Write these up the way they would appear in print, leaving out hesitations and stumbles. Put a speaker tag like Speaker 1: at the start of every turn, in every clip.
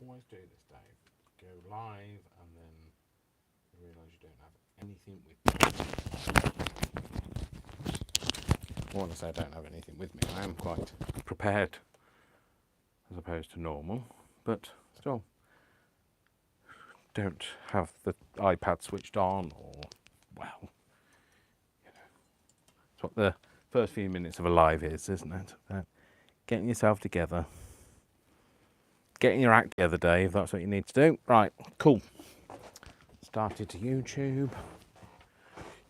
Speaker 1: always do this, Dave. Go live and then you realise you don't have anything with you. I want to say I don't have anything with me. I am quite prepared as opposed to normal, but still don't have the iPad switched on, or, well, you know, it's what the first few minutes of a live is, isn't it? About getting yourself together, getting your act together, Dave. That's what you need to do. Right, cool. Started YouTube,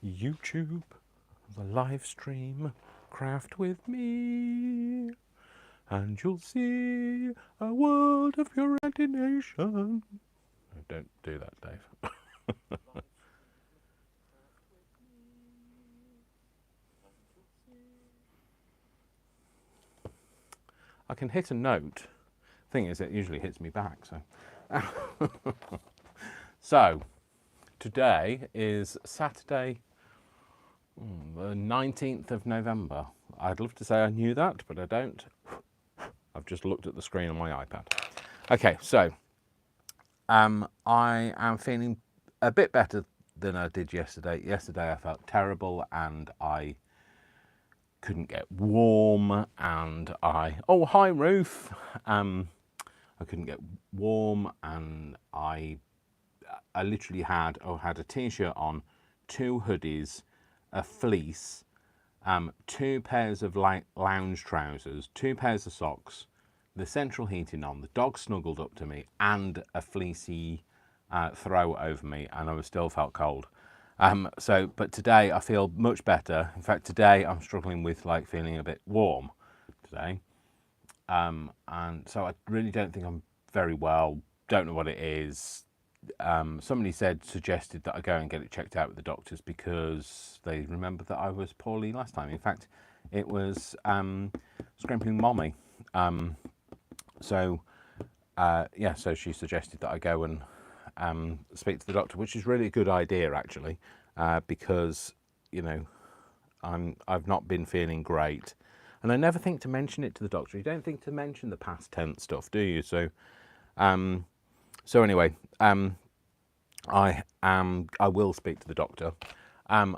Speaker 1: the live stream, craft with me, and you'll see a world of your imagination. No, don't do that, Dave. I can hit a note. Thing is, it usually hits me back. So, so today is Saturday, the 19th of November. I'd love to say I knew that, but I don't. I've just looked at the screen on my iPad. Okay, so I am feeling a bit better than I did yesterday. Yesterday I felt terrible and I couldn't get warm, and oh, hi Ruth. I couldn't get warm, and I literally had a t-shirt on, 2 hoodies, a fleece, 2 pairs of lounge trousers, 2 pairs of socks, the central heating on, the dog snuggled up to me, and a fleecy throw over me, and I still felt cold. But today I feel much better. In fact, today I'm struggling with feeling a bit warm today. And so I really don't think I'm very well. Don't know what it is. Somebody suggested that I go and get it checked out with the doctors because they remembered that I was poorly last time. In fact, it was scrimping mommy. So she suggested that I go and speak to the doctor, which is really a good idea actually, because I've not been feeling great, and I never think to mention it to the doctor. You don't think to mention the past tense stuff, do you? So anyway, I will speak to the doctor. Hi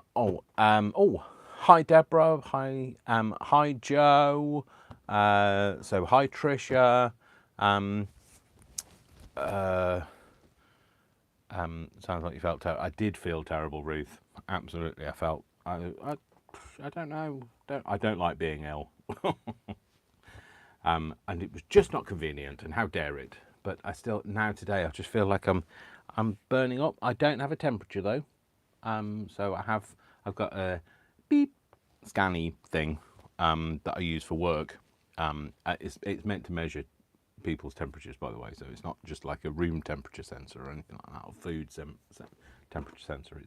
Speaker 1: Deborah, hi Joe, so hi Tricia. Sounds like you felt terrible. I did feel terrible, Ruth. Absolutely, I felt. I don't know. I don't like being ill, and it was just not convenient. And how dare it? But I still today I just feel like I'm burning up. I don't have a temperature though, so I've got a beep scanny thing that I use for work. It's meant to measure people's temperatures, by the way, so it's not just like a room temperature sensor or anything like that, or food temperature sensor.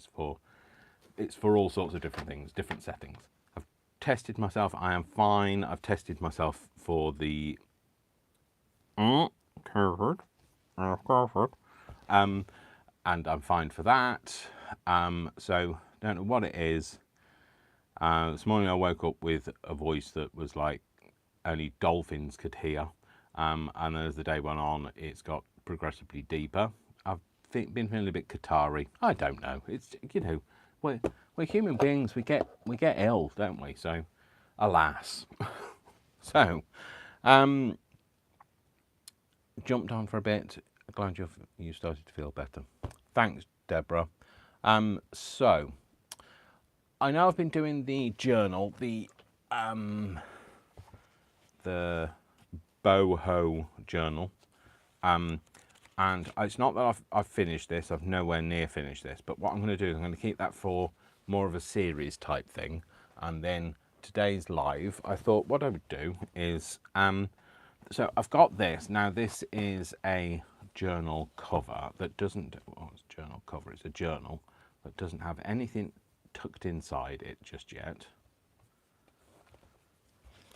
Speaker 1: It's for all sorts of different things, different settings. I've tested myself. I am fine. I've tested myself for the COVID, and I'm fine for that. So don't know what it is. This morning I woke up with a voice that was like only dolphins could hear. And then as the day went on, it's got progressively deeper. I've been feeling a bit catarrhy. I don't know. It's, we're human beings. We get ill, don't we? So, alas. So, jumped on for a bit. Glad you started to feel better. Thanks, Deborah. So, I know I've been doing the journal, the boho journal, and it's not that I've finished this. I've nowhere near finished this, but what I'm going to do is I'm going to keep that for more of a series type thing. And then today's live, I thought what I would do is so I've got this now. This is a journal cover that doesn't, well, it's a journal cover, it's a journal that doesn't have anything tucked inside it just yet.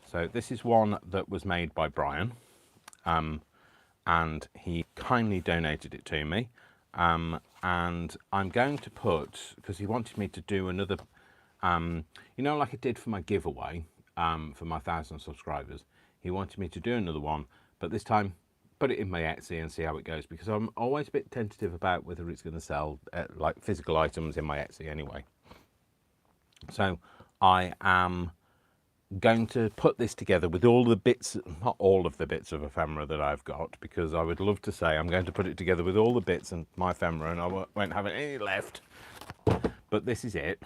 Speaker 1: So this is one that was made by Brian, and he kindly donated it to me, and I'm going to put, because he wanted me to do another, like I did for my giveaway for my 1,000 subscribers, he wanted me to do another one, but this time put it in my Etsy and see how it goes, because I'm always a bit tentative about whether it's going to sell like physical items in my Etsy anyway. So I am going to put this together with all the bits, not all of the bits of ephemera that I've got, because I would love to say I'm going to put it together with all the bits and my ephemera and I won't have any left. But this is it.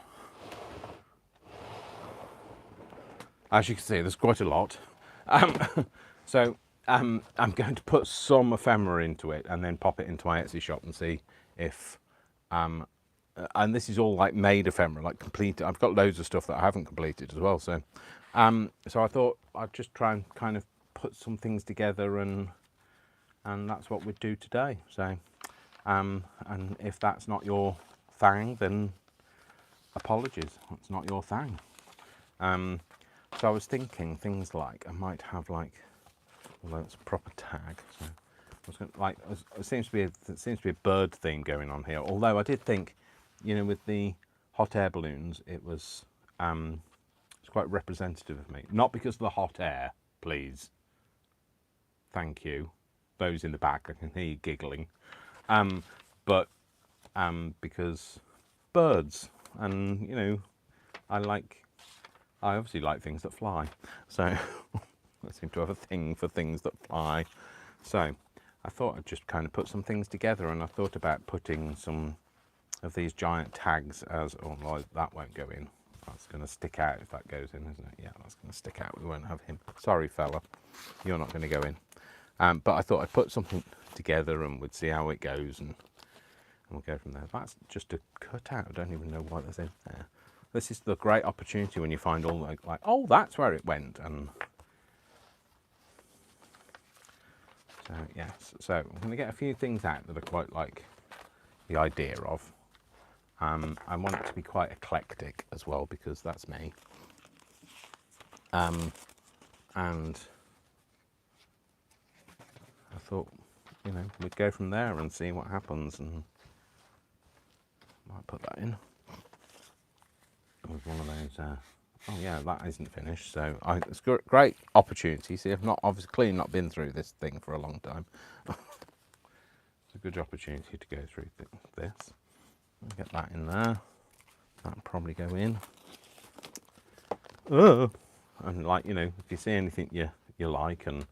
Speaker 1: As you can see, there's quite a lot. So I'm going to put some ephemera into it and then pop it into my Etsy shop and see if and this is all like made ephemera, like complete. I've got loads of stuff that I haven't completed as well. So so I thought I'd just try and kind of put some things together, and that's what we'd do today. So and if that's not your thing, then apologies, it's not your thing. So I was thinking things like I might have like, although it's a proper tag, so I was going to, like, it seems to be a bird theme going on here. Although I did think, you know, with the hot air balloons, it's quite representative of me. Not because of the hot air, please. Thank you. Those in the back, I can hear you giggling. But because birds, and you know, I obviously like things that fly. So I seem to have a thing for things that fly. So I thought I'd just kind of put some things together, and I thought about putting some of these giant tags as, oh, well, that won't go in. That's going to stick out if that goes in, isn't it? Yeah, that's going to stick out. We won't have him. Sorry, fella. You're not going to go in. But I thought I'd put something together and we'd see how it goes, and we'll go from there. That's just a cutout. I don't even know why that's in there. This is the great opportunity when you find all like, oh, that's where it went. And so, yes. So I'm going to get a few things out that are quite like the idea of. I want it to be quite eclectic as well, because that's me. And I thought, you know, we'd go from there and see what happens, and might put that in with one of those. Oh yeah, that isn't finished, so it's a great opportunity. See, I've obviously not been through this thing for a long time. It's a good opportunity to go through this. I'll get that in there. That'll probably go in. And like, you know, if you see anything you like and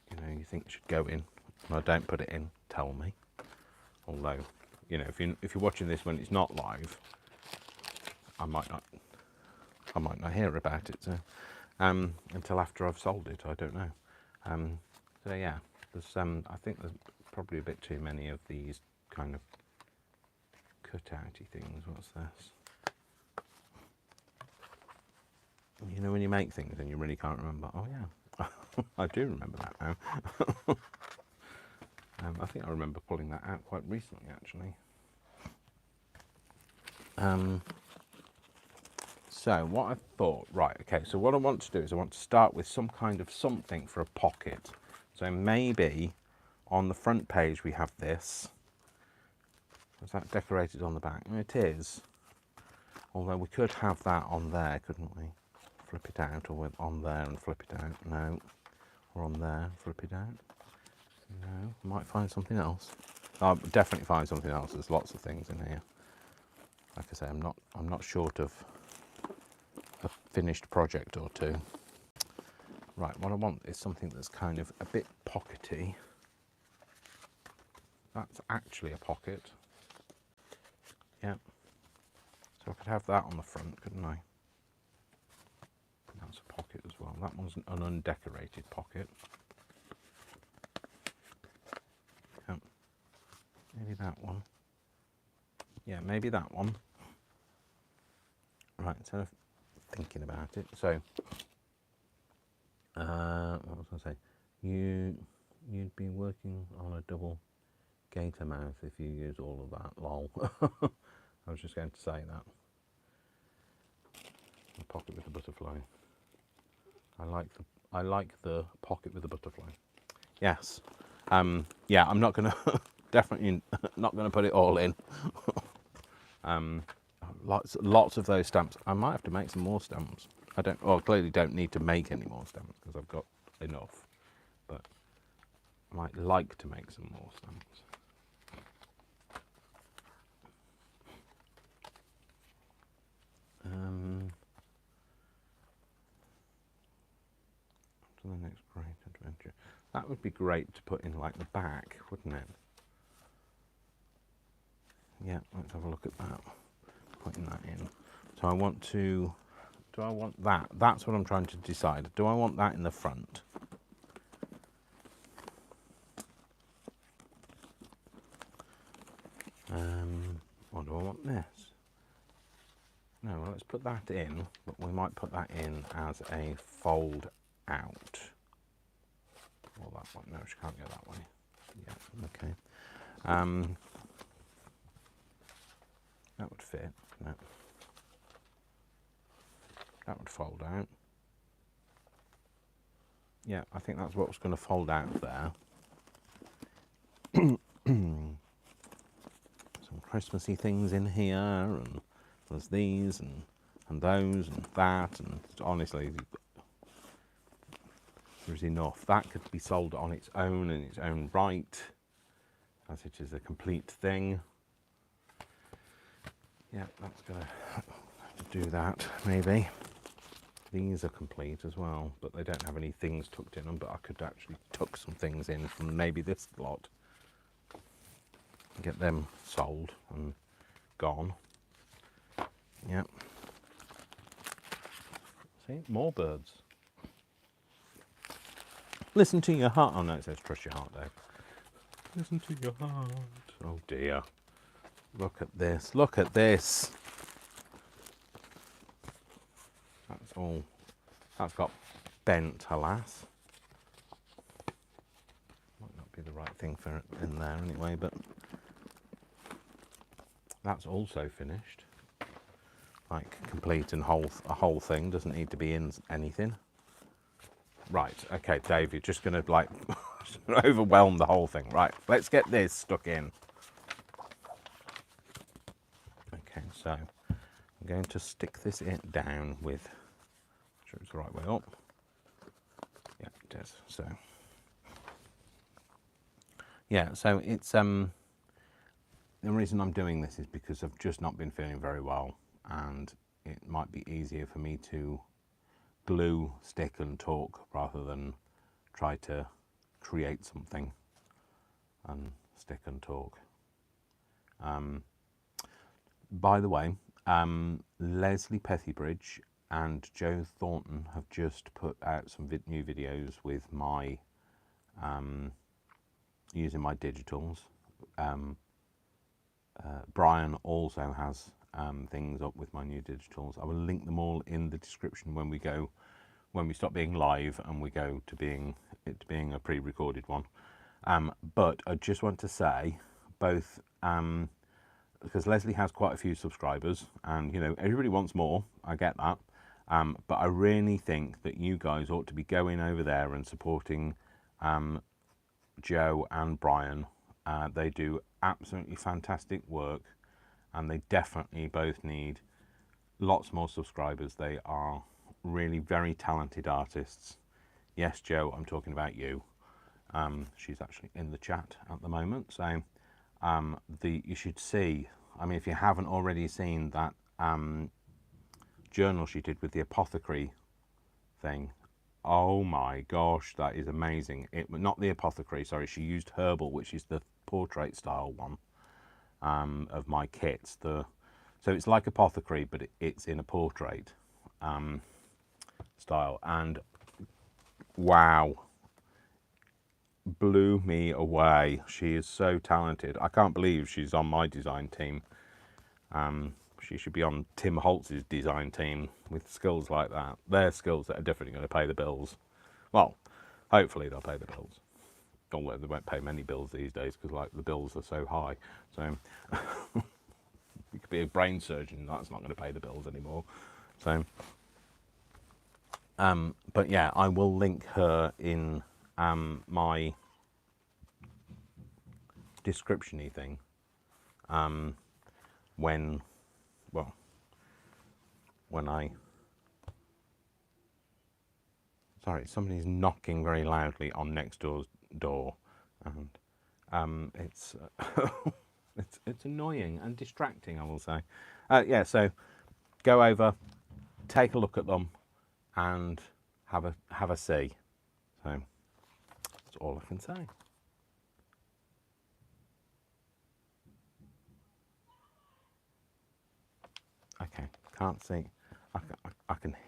Speaker 1: you know you think should go in, and I don't put it in, tell me. Although, you know, if you're watching this when it's not live, I might not hear about it. So until after I've sold it, I don't know. So yeah, there's I think there's probably a bit too many of these kind of cutouty things. What's this? You know when you make things and you really can't remember. Oh yeah, I do remember that now. I think I remember pulling that out quite recently, actually. So what I thought, right, okay, so what I want to do is I want to start with some kind of something for a pocket. So maybe on the front page we have this. Is that decorated on the back? It is. Although we could have that on there, couldn't we? Flip it out, or on there and flip it out. No. Or on there and flip it out. No. Might find something else. I'll definitely find something else. There's lots of things in here. Like I say, I'm not short of a finished project or two. Right, what I want is something that's kind of a bit pockety. That's actually a pocket. Yeah. So I could have that on the front, couldn't I? That's a pocket as well. That one's an undecorated pocket. Yeah. Maybe that one. Yeah, maybe that one. Right, instead of thinking about it. So, what was I going to say? You'd be working on a double gator mouth if you use all of that. Lol. I was just going to say that. A pocket with a butterfly. I like the pocket with the butterfly. Yes. Yeah, I'm not gonna definitely not gonna put it all in. Lots of those stamps. I might have to make some more stamps. Clearly don't need to make any more stamps because I've got enough. But I might like to make some more stamps. To the next great adventure. That would be great to put in like the back, wouldn't it? Yeah, let's have a look at that. Putting that in. So I want to, do I want that? That's what I'm trying to decide. Do I want that in the front? Or do I want this? No, well, let's put that in, but we might put that in as a fold out. Or that one. No, she can't go that way. Yeah, okay. That would fit. No. That would fold out. Yeah, I think that's what's going to fold out there. Some Christmassy things in here, and there's these and those and that, and honestly, there's enough. That could be sold on its own in its own right, as it is a complete thing. Yeah, that's going to do that, maybe. These are complete as well, but they don't have any things tucked in them, but I could actually tuck some things in from maybe this lot. Get them sold and gone. Yep. See, more birds. Listen to your heart. Oh no, it says trust your heart though. Listen to your heart. Oh dear. Look at this. Look at this. That's all. That's got bent, alas. Might not be the right thing for it in there anyway, but that's also finished. Like complete and whole, a whole thing doesn't need to be in anything. Right, okay, Dave, you're just gonna like overwhelm the whole thing. Right, let's get this stuck in. Okay, so I'm going to stick this down with, make sure it's the right way up. Yeah, it is. So yeah, so it's the reason I'm doing this is because I've just not been feeling very well, and it might be easier for me to glue, stick and talk rather than try to create something and stick and talk. By the way, Leslie Pethybridge and Joe Thornton have just put out some new videos with my using my digitals. Brian also has things up with my new digitals. I will link them all in the description when we stop being live and we go to being a pre-recorded one. But I just want to say both, because Leslie has quite a few subscribers, and you know everybody wants more. I get that, but I really think that you guys ought to be going over there and supporting Joe and Brian. They do absolutely fantastic work, and they definitely both need lots more subscribers. They are really very talented artists. Yes, Joe, I'm talking about you. She's actually in the chat at the moment, so you should see, I mean, if you haven't already seen that journal she did with the apothecary thing, oh my gosh, that is amazing. Not the apothecary, sorry, she used herbal, which is the portrait style one of my kits. So it's like apothecary, but it's in a portrait style, and wow, blew me away. She is so talented. I can't believe she's on my design team. She should be on Tim Holtz's design team with skills like that. They're skills that are definitely going to pay the bills. Well, hopefully they'll pay the bills. Although they won't pay many bills these days because like the bills are so high. So you could be a brain surgeon, that's not going to pay the bills anymore. So but yeah, I will link her in my description-y thing when I, sorry, somebody's knocking very loudly on next door's door. and it's it's annoying and distracting, I will say. Yeah, so go over, take a look at them, and have a see. So that's all I can say. Okay, can't see.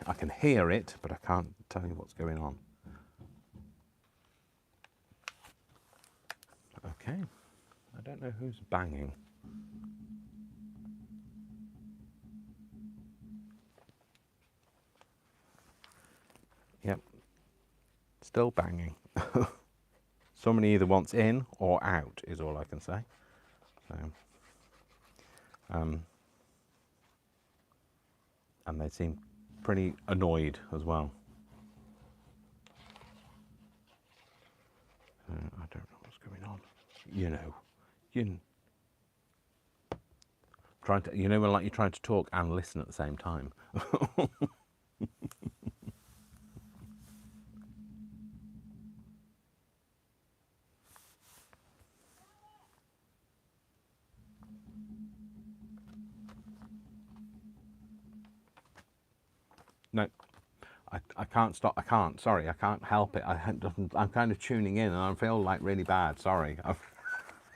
Speaker 1: I can hear it, but I can't tell you what's going on. Okay, I don't know who's banging. Yep, still banging. Somebody either wants in or out is all I can say. So, and they seem pretty annoyed as well. I don't know what's going on. Trying to, when like you're trying to talk and listen at the same time. No, I can't stop. I can't. Sorry, I can't help it. I'm kind of tuning in, and I feel like really bad. Sorry, I'm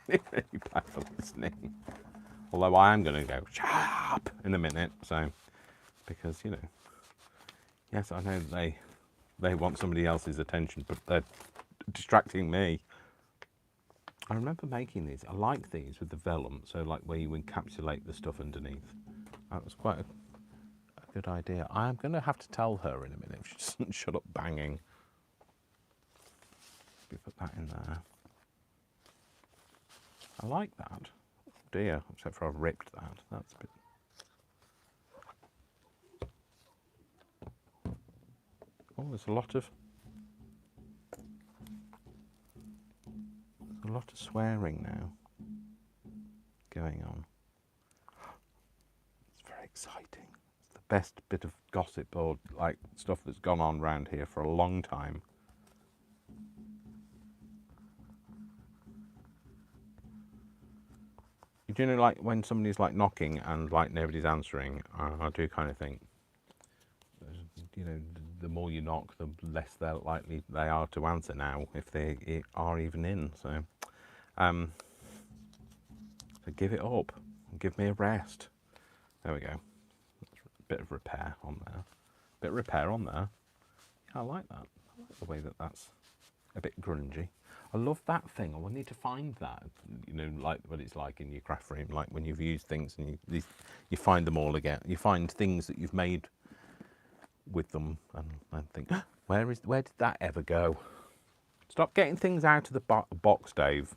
Speaker 1: really bad for listening. Although I am going to go shut up in a minute. So, because yes, I know they want somebody else's attention, but they're distracting me. I remember making these. I like these with the vellum, so like where you encapsulate the stuff underneath. That was quite a good idea. I'm going to have to tell her in a minute if she doesn't shut up banging. We put that in there. I like that. Oh dear, except for I've ripped that. That's a bit... Oh, there's a lot of swearing now going on. It's very exciting. It's the best bit of gossip or like stuff that's gone on around here for a long time. You do know, like when somebody's like knocking and like nobody's answering, I do kind of think, the more you knock, the less they're likely they are to answer now, if they are even in. So, so give it up and give me a rest. There we go. Bit of repair on there. Bit of repair on there. Yeah, I like that. I like the way that's a bit grungy. I love that thing. I will need to find that. Like what it's like in your craft room, like when you've used things and you find them all again. You find things that you've made with them and think, where did that ever go? Stop getting things out of the box, Dave.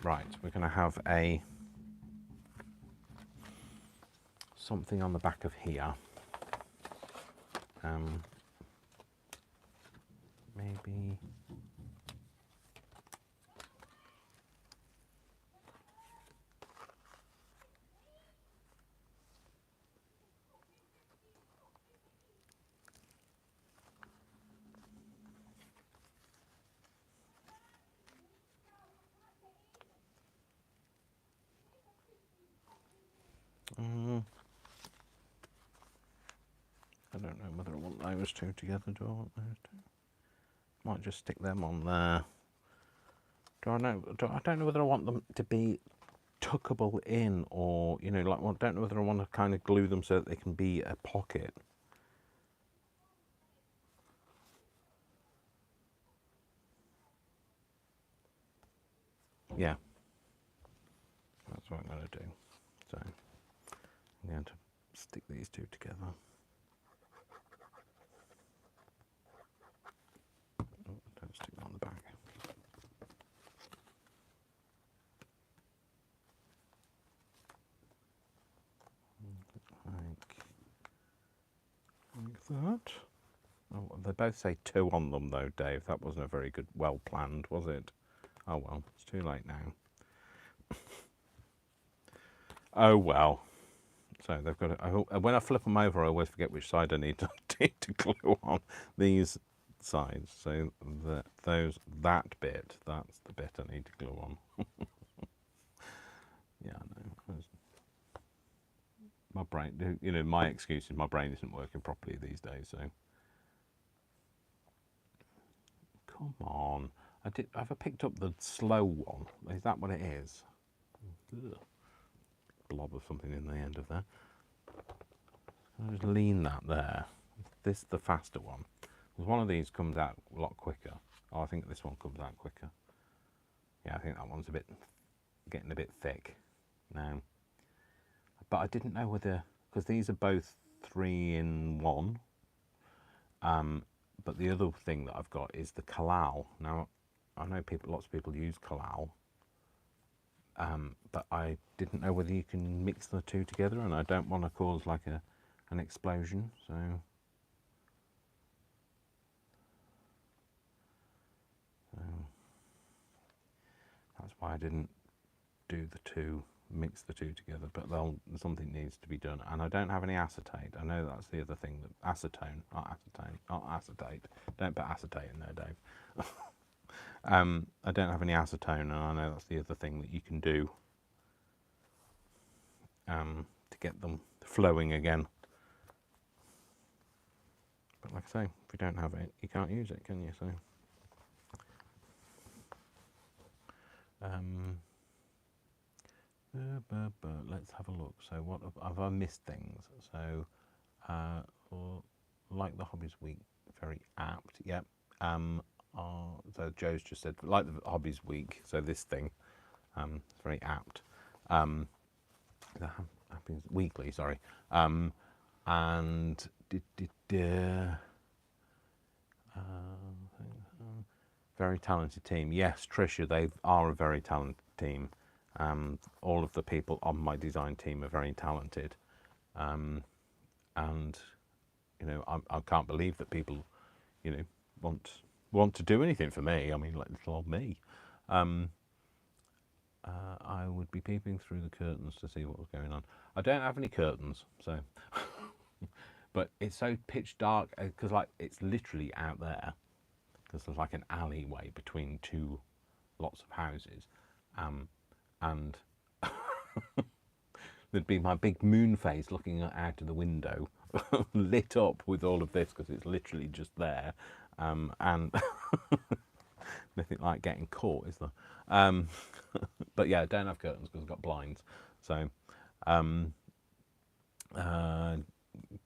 Speaker 1: Right, we're going to have something on the back of here. Maybe. I don't know whether I want those two together. Do I want those two? Might just stick them on there. I don't know whether I want them to be tuckable in, or I don't know whether I want to kind of glue them so that they can be a pocket. Yeah, that's what I'm going to do. So I'm going to stick these two together. Oh, don't stick that on the back. Like that. Oh, they both say 2 on them though, Dave. That wasn't a very good, well planned, was it? Oh well, it's too late now. Oh well. So they've got when I flip them over, I always forget which side I need to glue on. These sides. So that bit, that's the bit I need to glue on. Yeah, I know. My brain, you know, my excuse is my brain isn't working properly these days. So come on, have I picked up the slow one? Is that what it is? Ugh. Blob of something in the end of there. I'll just lean that there. This is the faster one. Because one of these comes out a lot quicker. Oh, I think this one comes out quicker. Yeah, I think that one's getting a bit thick now. But I didn't know whether, because these are both 3-in-1. But the other thing that I've got is the Kalal. Now, I know lots of people use Kalal. But I didn't know whether you can mix the two together, and I don't want to cause like an explosion, so that's why I didn't mix the two together. But something needs to be done, and I don't have any acetate. I know that's the other thing, that acetone, not acetate. Don't put acetate in there, Dave. I don't have any acetone, and I know that's the other thing that you can do to get them flowing again. But like I say, if you don't have it, you can't use it, can you? So, let's have a look. So, what have I missed things? So, like the Hobbies Week, very apt. Yep. So Joe's just said like the Hobbies Week. So this thing, it's very apt. The Hobbies Weekly, sorry. And very talented team. Yes, Trisha, they are a very talented team. All of the people on my design team are very talented. And, you know, I can't believe that people, you know, want to do anything for me. I mean, like little old me. I would be peeping through the curtains to see what was going on. I don't have any curtains, so... But it's so pitch dark, because like it's literally out there, because there's like an alleyway between lots of houses, and there'd be my big moon face looking out of the window, lit up with all of this, because it's literally just there, and nothing like getting caught, is there? But yeah, I don't have curtains because I've got blinds. So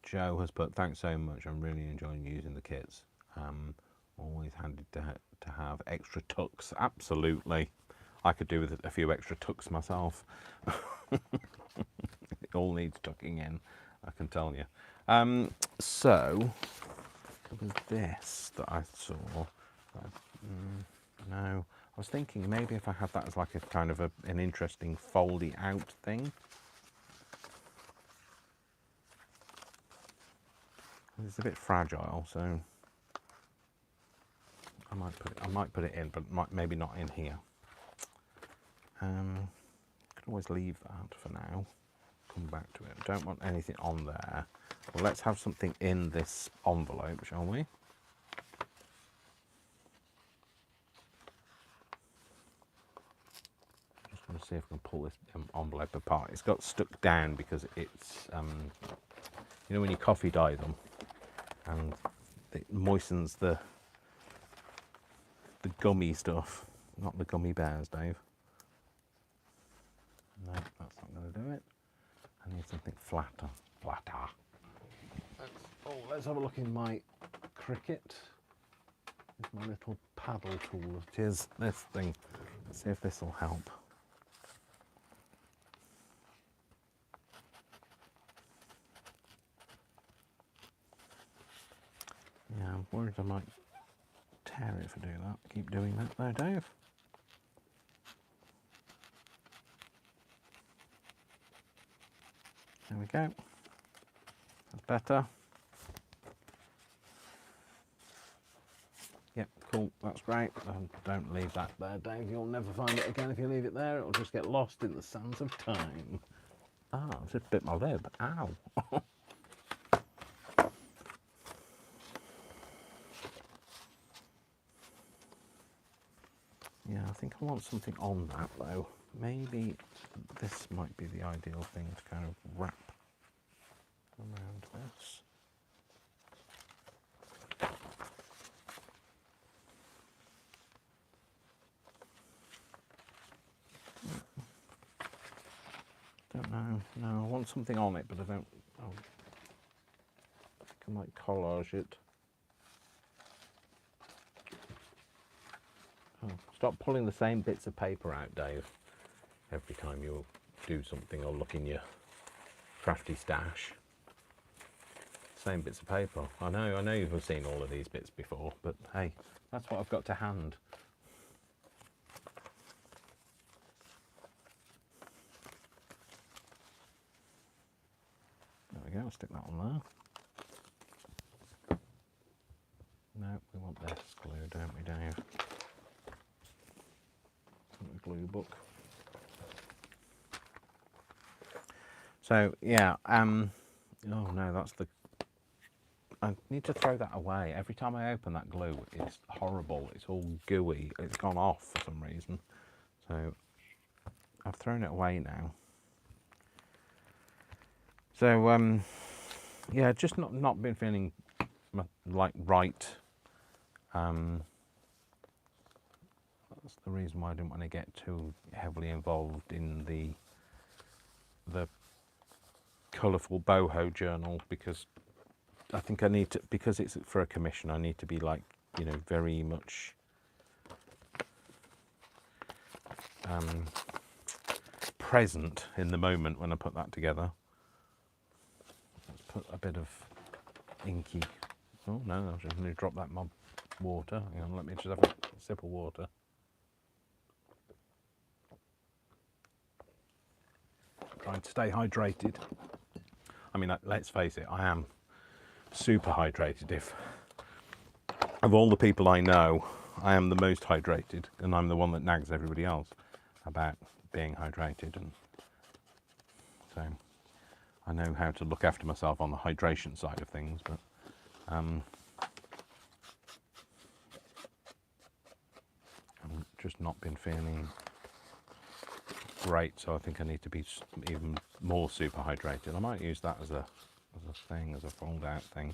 Speaker 1: Joe has put, thanks so much, I'm really enjoying using the kits. Always handy to have extra tucks. Absolutely. I could do with a few extra tucks myself. It all needs tucking in, I can tell you. So, it was this that I saw. No, I was thinking maybe if I had that as like a kind of an interesting foldy out thing. It's a bit fragile, so I might put it in, but maybe not in here. Could always leave that for now. Come back to it. Don't want anything on there. Well, let's have something in this envelope, shall we? Just want to see if I can pull this envelope apart. It's got stuck down because it's, you know, when you coffee dye them, and it moistens the gummy stuff, not the gummy bears, Dave. No, that's not going to do it. I need something flatter. Let's have a look in my Cricut. It's my little paddle tool. It is this thing. Let's see if this will help. Yeah, I'm worried I might tear it if I do that. Keep doing that though, Dave. There we go. That's better. Yep, cool. That's great. Don't leave that there, Dave. You'll never find it again if you leave it there. It'll just get lost in the sands of time. Ah, I just bit my lip. Ow. Yeah, I think I want something on that though. Maybe this might be the ideal thing to kind of wrap around this. Don't know. No, I want something on it, but I don't. Oh, I think I might collage it. Oh, stop pulling the same bits of paper out, Dave, every time you do something or look in your crafty stash. Same bits of paper. I know you've seen all of these bits before, but hey, that's what I've got to hand. There we go, I'll stick that on there. No, we want this glue, don't we, Dave? A glue book. So yeah, oh no, that's the. I need to throw that away. Every time I open that glue, it's horrible. It's all gooey. It's gone off for some reason. So I've thrown it away now. So yeah, just not been feeling like right. That's the reason why I didn't want to get too heavily involved in the colourful boho journal, because I think I need to, because it's for a commission, I need to be like, you know, very much present in the moment when I put that together. Let's put a bit of inky. Oh no, I'm just going to drop that in my water. Hang on, let me just have a sip of water. Trying to stay hydrated. I mean, let's face it, I am super hydrated. If of all the people I know, I am the most hydrated, and I'm the one that nags everybody else about being hydrated, and so I know how to look after myself on the hydration side of things, but I'm just not been feeling great, so I think I need to be even more super hydrated. I might use that as a thing, as a fold out thing.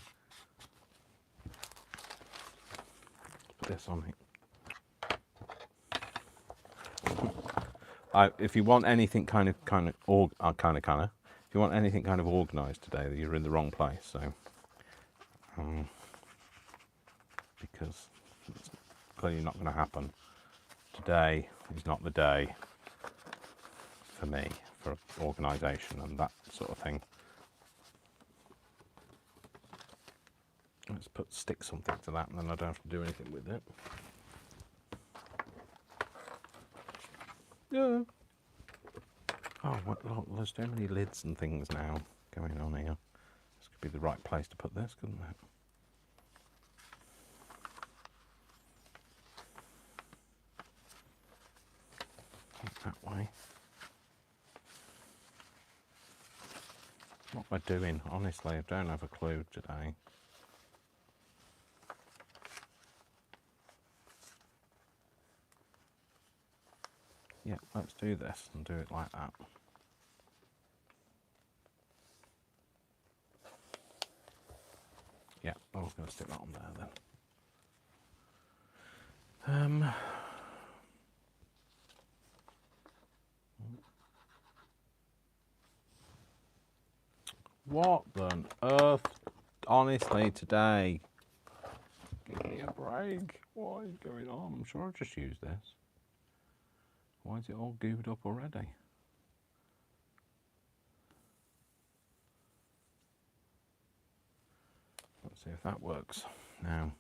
Speaker 1: Put this on it. If you want anything kind of if you want anything kind of organised today, you're in the wrong place. So because it's clearly not going to happen. Today is not the day for me for organisation and that sort of thing. Let's stick something to that, and then I don't have to do anything with it. Yeah. Oh, look, there's so many lids and things now going on here. This could be the right place to put this, couldn't it? That way. What am I doing? Honestly, I don't have a clue today. Yeah, let's do this and do it like that. Yeah, I was going to stick that on there then. What on earth? Honestly, today. Give me a break. What is going on? I'm sure I've just used this. Why is it all gooed up already? Let's see if that works now.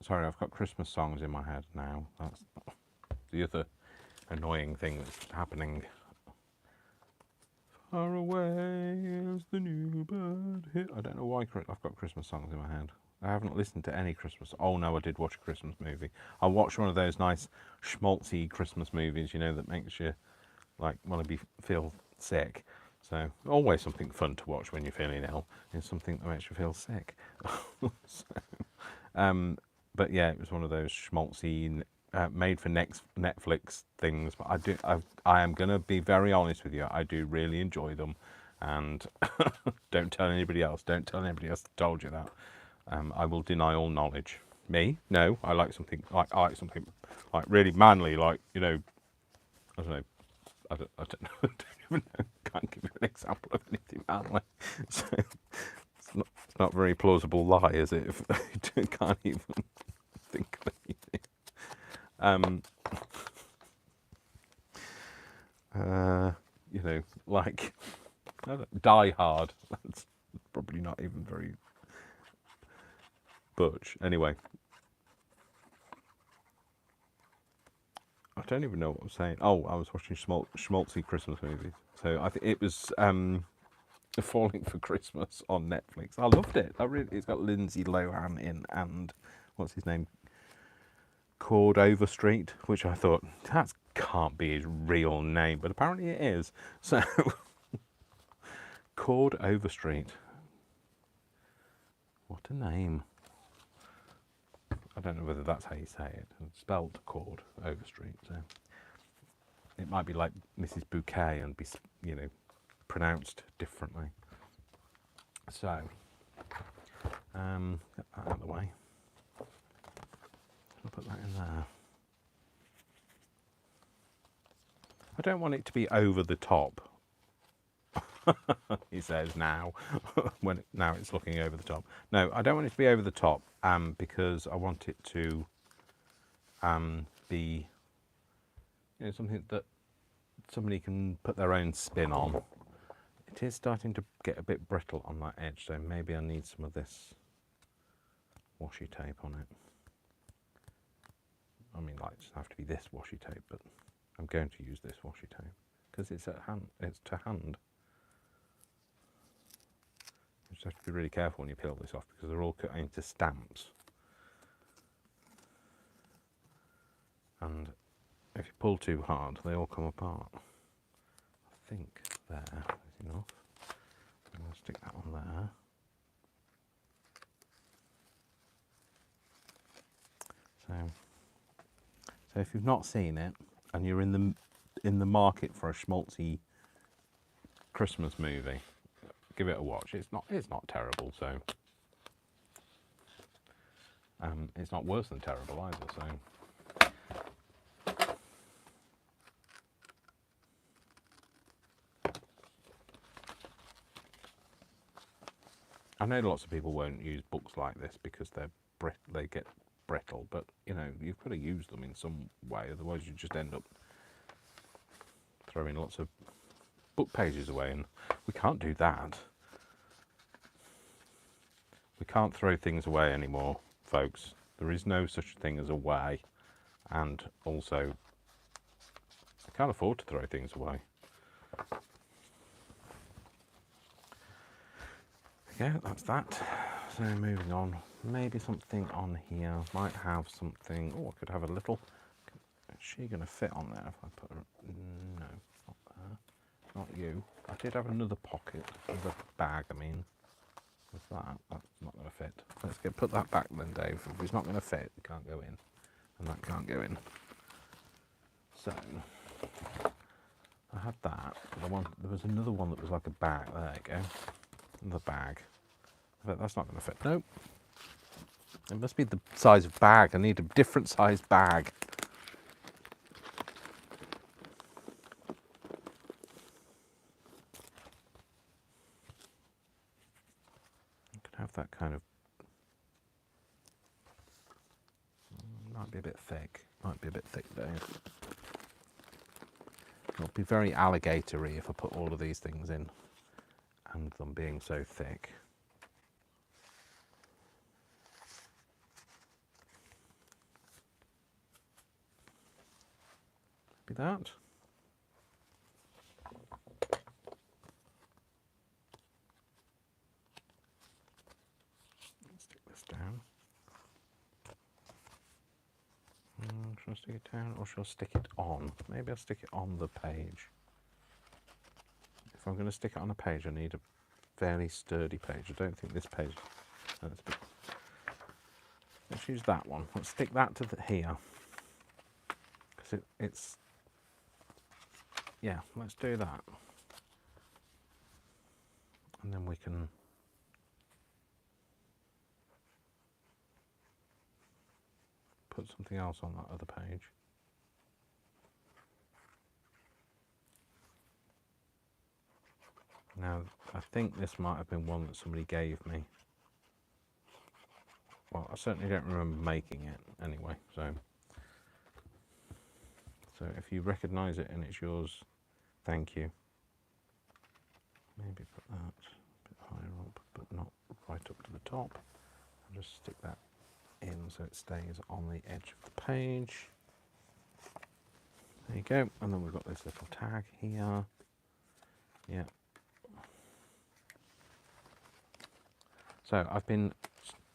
Speaker 1: Sorry, I've got Christmas songs in my head now. That's the other annoying thing that's happening. Far away as the new bird hit. I don't know why I've got Christmas songs in my head. I haven't listened to any Christmas. Oh no, I did watch a Christmas movie. I watched one of those nice schmaltzy Christmas movies, you know, that makes you like want to feel sick. So always something fun to watch when you're feeling ill is something that makes you feel sick. So, but yeah, it was one of those schmaltzy, made for next Netflix things. But I am gonna be very honest with you. I do really enjoy them, and don't tell anybody else. Don't tell anybody else I told you that. I will deny all knowledge. Me? No, I like something like really manly, like, you know, I don't know. I don't know. I don't even know. Can't give you an example of anything manly. So it's not a very plausible lie, is it? If you can't even think of anything. You know, like, I don't, Die Hard. That's probably not even very butch. Anyway, I don't even know what I'm saying. Oh, I was watching schmaltzy Christmas movies. So I think it was Falling for Christmas on Netflix. I loved it. It's got Lindsay Lohan in and what's his name? Cord Overstreet, which I thought that can't be his real name, but apparently it is. So Cord Overstreet. What a name. I don't know whether that's how you say it. It's spelled Cord Overstreet. So it might be like Mrs. Bouquet and be, you know, pronounced differently. So get that out of the way. I'll put that in there. I don't want it to be over the top. He says now, now it's looking over the top. No, I don't want it to be over the top, because I want it to be, you know, something that somebody can put their own spin on. It is starting to get a bit brittle on that edge, so maybe I need some of this washi tape on it. I mean, like, it doesn't have to be this washi tape, but I'm going to use this washi tape because it's at hand. It's to hand. You just have to be really careful when you peel this off because they're all cut into stamps. And if you pull too hard, they all come apart. I think there is enough. I'm going to stick that one there. So if you've not seen it and you're in the market for a schmaltzy Christmas movie, give it a watch. It's not terrible, so it's not worse than terrible either. So I know lots of people won't use books like this because they get brittle, but you know, you've got to use them in some way, otherwise you just end up throwing lots of book pages away, and we can't do that. We can't throw things away anymore, folks. There is no such thing as away, and also I can't afford to throw things away. Yeah, that's that. So moving on, maybe something on here. Might have something. Oh, I could have a little. Is she going to fit on there if I put her? No, not there. Not you. I did have another pocket, another bag. I mean, with that, that's not going to fit. Let's put that back then, Dave. If it's not going to fit, it can't go in, and that can't go in. So I had that. But there was another one that was like a bag. There you go. Another bag. But that's not going to fit. Nope. It must be the size of bag. I need a different size bag. I could have that kind of. Might be a bit thick. Might be a bit thick, Dave. It'll be very alligatory if I put all of these things in, and them being so thick. Be that. Stick this down. it down, or shall I stick it on? Maybe I'll stick it on the page. If I'm going to stick it on a page, I need a fairly sturdy page. I don't think this page. Let's use that one. Let's stick that to here. Because it's. Yeah, let's do that. And then we can. Put something else on that other page. Now, I think this might have been one that somebody gave me. Well, I certainly don't remember making it anyway, so if you recognise it and it's yours, thank you. Maybe put that a bit higher up, but not right up to the top. I'll just stick that in so it stays on the edge of the page. There you go, and then we've got this little tag here. Yeah. So I've been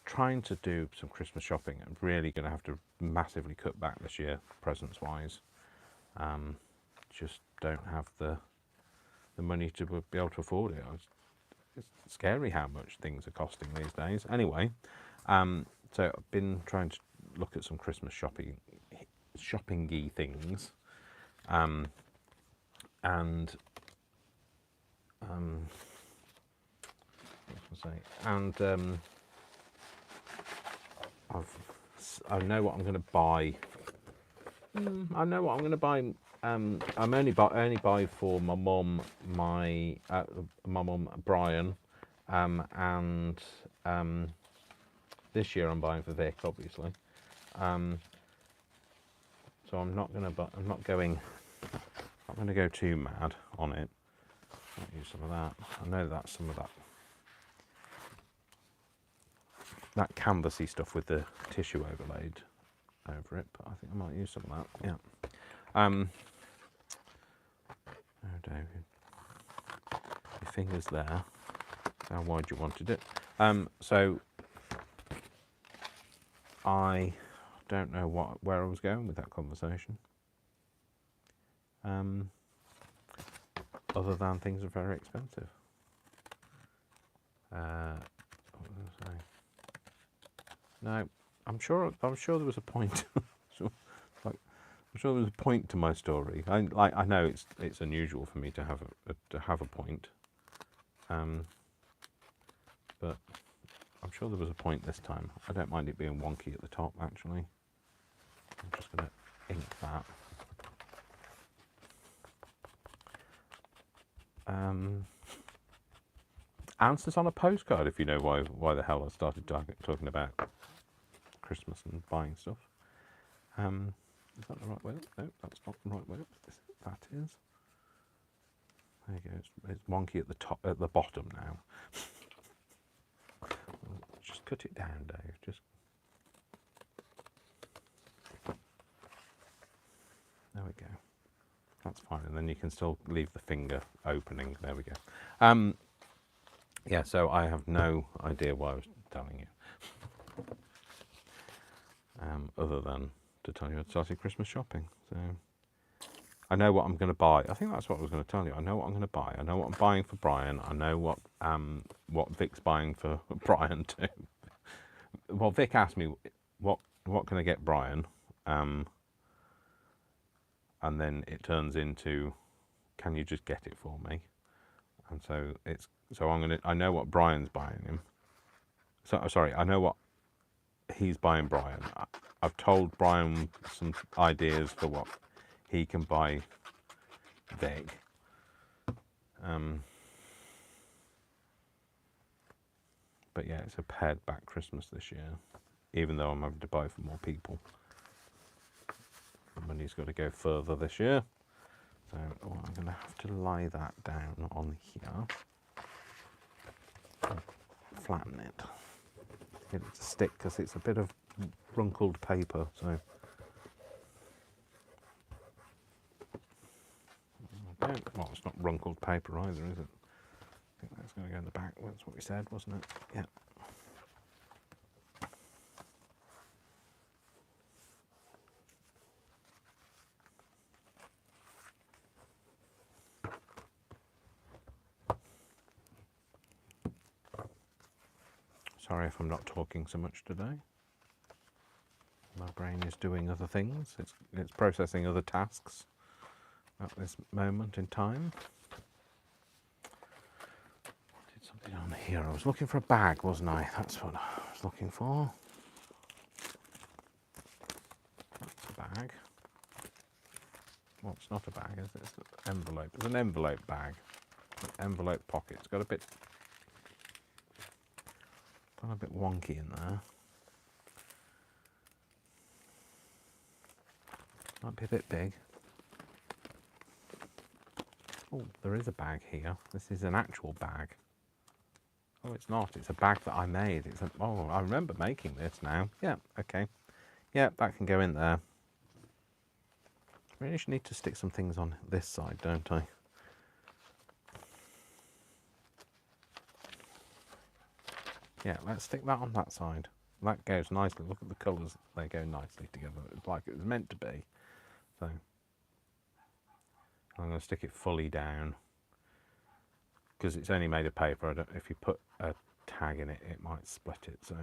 Speaker 1: trying to do some Christmas shopping. I'm really going to have to massively cut back this year, presents-wise. Just don't have the money to be able to afford it. It's scary how much things are costing these days. Anyway, so I've been trying to look at some Christmas shopping-y things, and I know what I'm going to buy. I know what I'm going to buy. I'm only buy for my mum, my mum Brian, and this year I'm buying for Vic, obviously. So I'm not going to go too mad on it. Might use some of that. I know that's some of that canvassy stuff with the tissue overlaid over it, but I think I might use some of that. Yeah. Oh, David, your finger's there. How wide you wanted it. So I don't know where I was going with that conversation. Other than things are very expensive. What was I saying? No, I'm sure there was a point. I'm sure there was a point to my story. I know it's unusual for me to have a point, but I'm sure there was a point this time. I don't mind it being wonky at the top. Actually, I'm just going to ink that. Answers on a postcard, if you know why the hell I started talking about Christmas and buying stuff. Is that the right way up? No, that's not the right way up. That is. There you go. It's wonky at the top, at the bottom now. Just cut it down, Dave. Just. There we go. That's fine, and then you can still leave the finger opening. There we go. Yeah, so I have no idea why I was telling you. Other than to tell you I'd started Christmas shopping. So I know what I'm going to buy. I think that's what I was going to tell you. I know what I'm going to buy. I know what I'm buying for Brian. I know what Vic's buying for Brian too. Well, Vic asked me what can I get Brian, and then it turns into, can you just get it for me? And so I know what Brian's buying him. So sorry, I know what he's buying Brian. I've told Brian some ideas for what he can buy Vic. But yeah, it's a pared back Christmas this year, even though I'm having to buy for more people. The money's got to go further this year. So I'm going to have to lie that down on here. Flatten it. Get it to stick because it's a bit of wrinkled paper. So well, it's not wrinkled paper either, is it? I think that's going to go in the back. That's what we said, wasn't it? Yeah. Sorry if I'm not talking so much today. My brain is doing other things. It's processing other tasks at this moment in time. Did something on here. I was looking for a bag, wasn't I? That's what I was looking for. That's a bag. Well, it's not a bag, is it? It's an envelope. It's an envelope bag. An envelope pocket. It's got a bit wonky in there. Might be a bit big. Oh, there is a bag here. This is an actual bag. Oh, it's not. It's a bag that I made. Oh, I remember making this now. Yeah, okay. Yeah, that can go in there. I really should need to stick some things on this side, don't I? Yeah, let's stick that on that side. That goes nicely. Look at the colours. They go nicely together. It's like it was meant to be. So I'm going to stick it fully down because it's only made of paper. If you put a tag in it, it might split it. So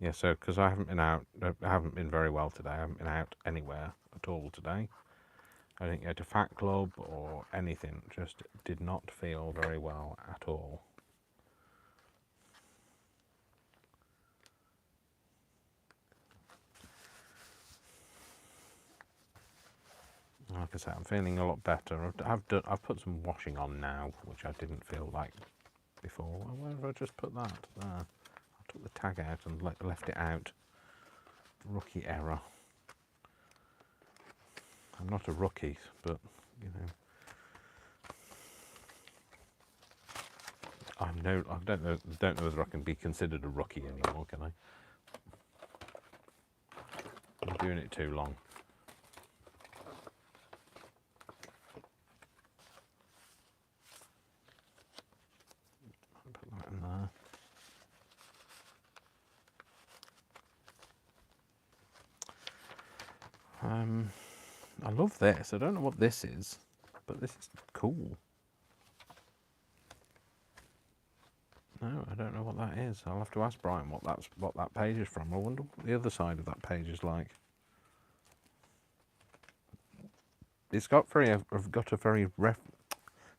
Speaker 1: yeah, so because I haven't been very well today. I haven't been out anywhere at all today. I didn't go to Fat Club or anything. Just did not feel very well at all. Like I said, I'm feeling a lot better. I've put some washing on now, which I didn't feel like before. Where have I just put that? There. I took the tag out and left it out. Rookie error. I'm not a rookie, but you know, I don't know whether I can be considered a rookie anymore. Can I? I'm doing it too long. Put that in there. I love this. I don't know what this is, but this is cool. No, I don't know what that is. I'll have to ask Brian what that page is from. I wonder what the other side of that page is like. It's got a very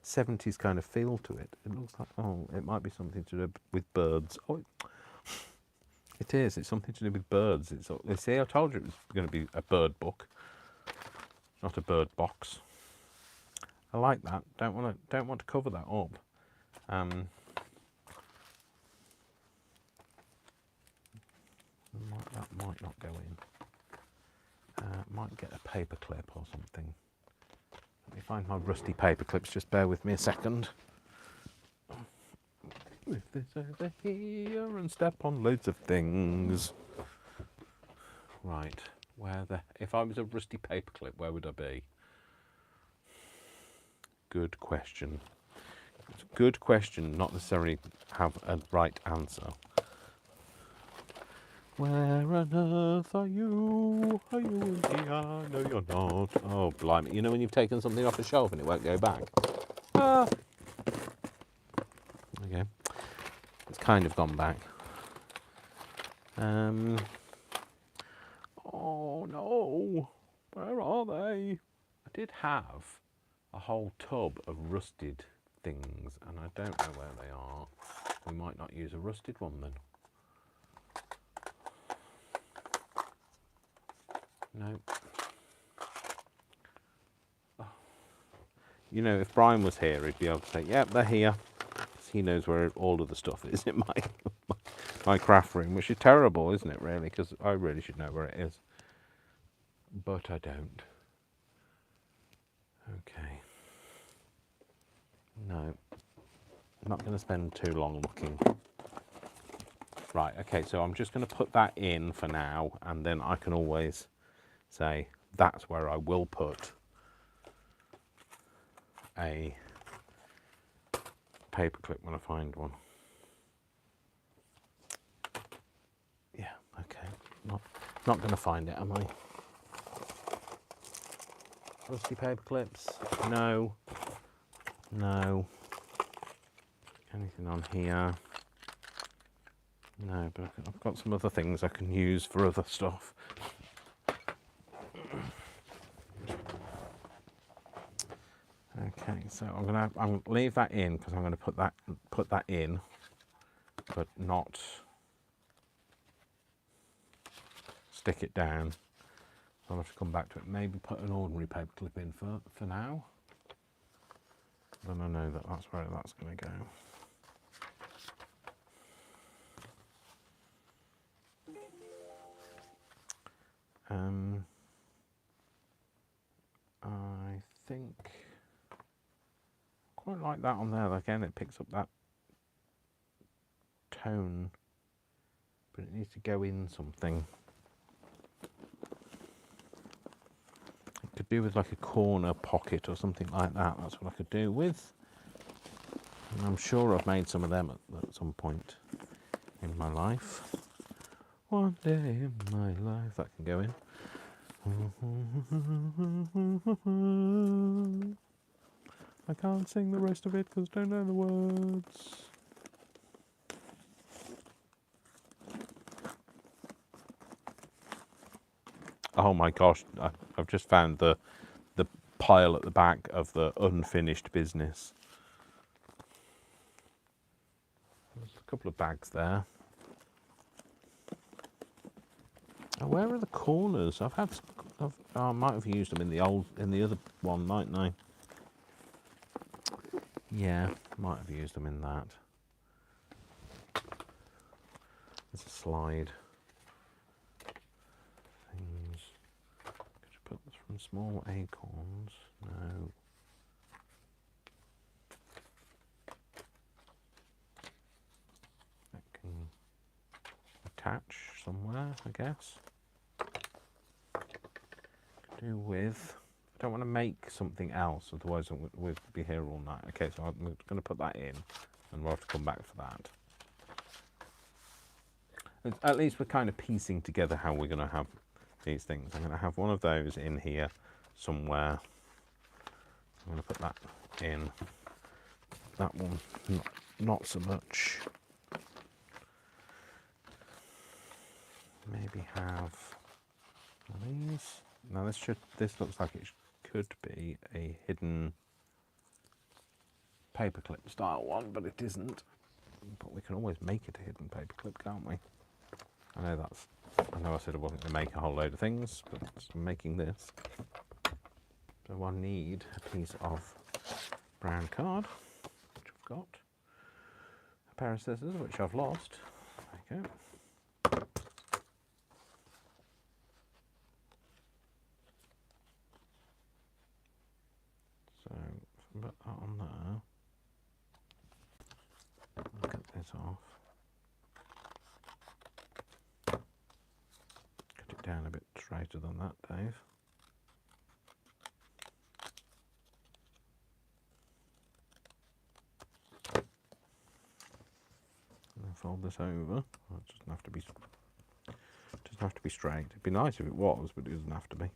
Speaker 1: 70s kind of feel to it. It looks like, oh, it might be something to do with birds. Oh, it is. It's something to do with birds. See, I told you it was going to be a bird book, not a bird box. I like that. Don't want to cover that up. That might not go in. Might get a paper clip or something. Let me find my rusty paper clips. Just bear with me a second. Move this over here and step on loads of things. Right, if I was a rusty paper clip, where would I be? Good question. It's a good question, not necessarily have a right answer. Where on earth are you? Are you in here? No, you're not. Oh, blimey. You know when you've taken something off a shelf and it won't go back? Ah. Okay. It's kind of gone back. Oh, no. Where are they? I did have a whole tub of rusted things, and I don't know where they are. We might not use a rusted one then. No. Oh. You know, if Brian was here, he'd be able to say, yep, they're here. He knows where all of the stuff is in my craft room, which is terrible, isn't it, really? Because I really should know where it is. But I don't. Okay. No. I'm not going to spend too long looking. Right, okay, so I'm just going to put that in for now, and then I can always say that's where I will put a paperclip when I find one. Yeah, okay. Not going to find it, am I? Rusty paper clips? No. No. Anything on here? No, but I've got some other things I can use for other stuff. Okay, so I'm gonna leave that in because I'm gonna put that in, but not stick it down. I'll have to come back to it. Maybe put an ordinary paper clip in for now. Then I know that's where that's going to go. I think quite like that on there. Again, it picks up that tone, but it needs to go in something. It could do with like a corner pocket or something like that. That's what I could do with. And I'm sure I've made some of them at some point in my life. One day in my life, that can go in. I can't sing the rest of it because I don't know the words. Oh my gosh, I've just found the pile at the back of the unfinished business. There's a couple of bags there. Oh, where are the corners? I might have used them in the other one, mightn't I? Yeah, might have used them in that. There's a slide. Things. Could you put this from small acorns? No. That can attach somewhere, I guess. Could do with. I don't want to make something else, otherwise we'll be here all night. Okay, so I'm going to put that in, and we'll have to come back for that. At least we're kind of piecing together how we're going to have these things. I'm going to have one of those in here somewhere. I'm going to put that in. That one, not so much. Maybe have one of these. Now this looks like it could be a hidden paperclip style one, but it isn't. But we can always make it a hidden paperclip, can't we? I know I said I wasn't going to make a whole load of things, but I'm making this. So I need a piece of brown card, which I've got. A pair of scissors, which I've lost. There you go. So put that on there. I'll cut this off. Cut it down a bit straighter than that, Dave. And then fold this over. It doesn't have to be. Doesn't have to be straight. It'd be nice if it was, but it doesn't have to be.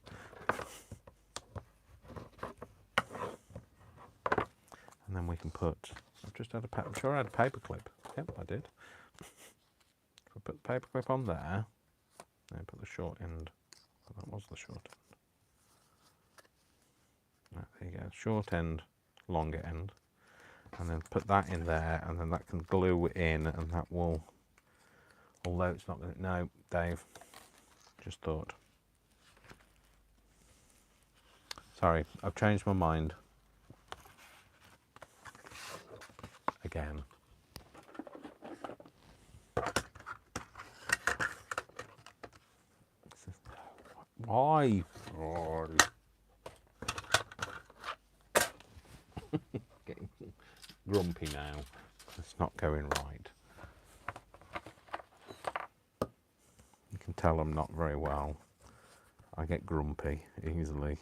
Speaker 1: And then we can put. I've just had I'm sure I had a paper clip. Yep, I did. So put the paper clip on there. Then put the short end. Oh, that was the short end. Right, there you go. Short end, longer end. And then put that in there, and then that can glue in, and that will. Although it's not going to. No, Dave. Just thought. Sorry, I've changed my mind. Again. Why? Getting grumpy now. It's not going right. You can tell I'm not very well. I get grumpy easily.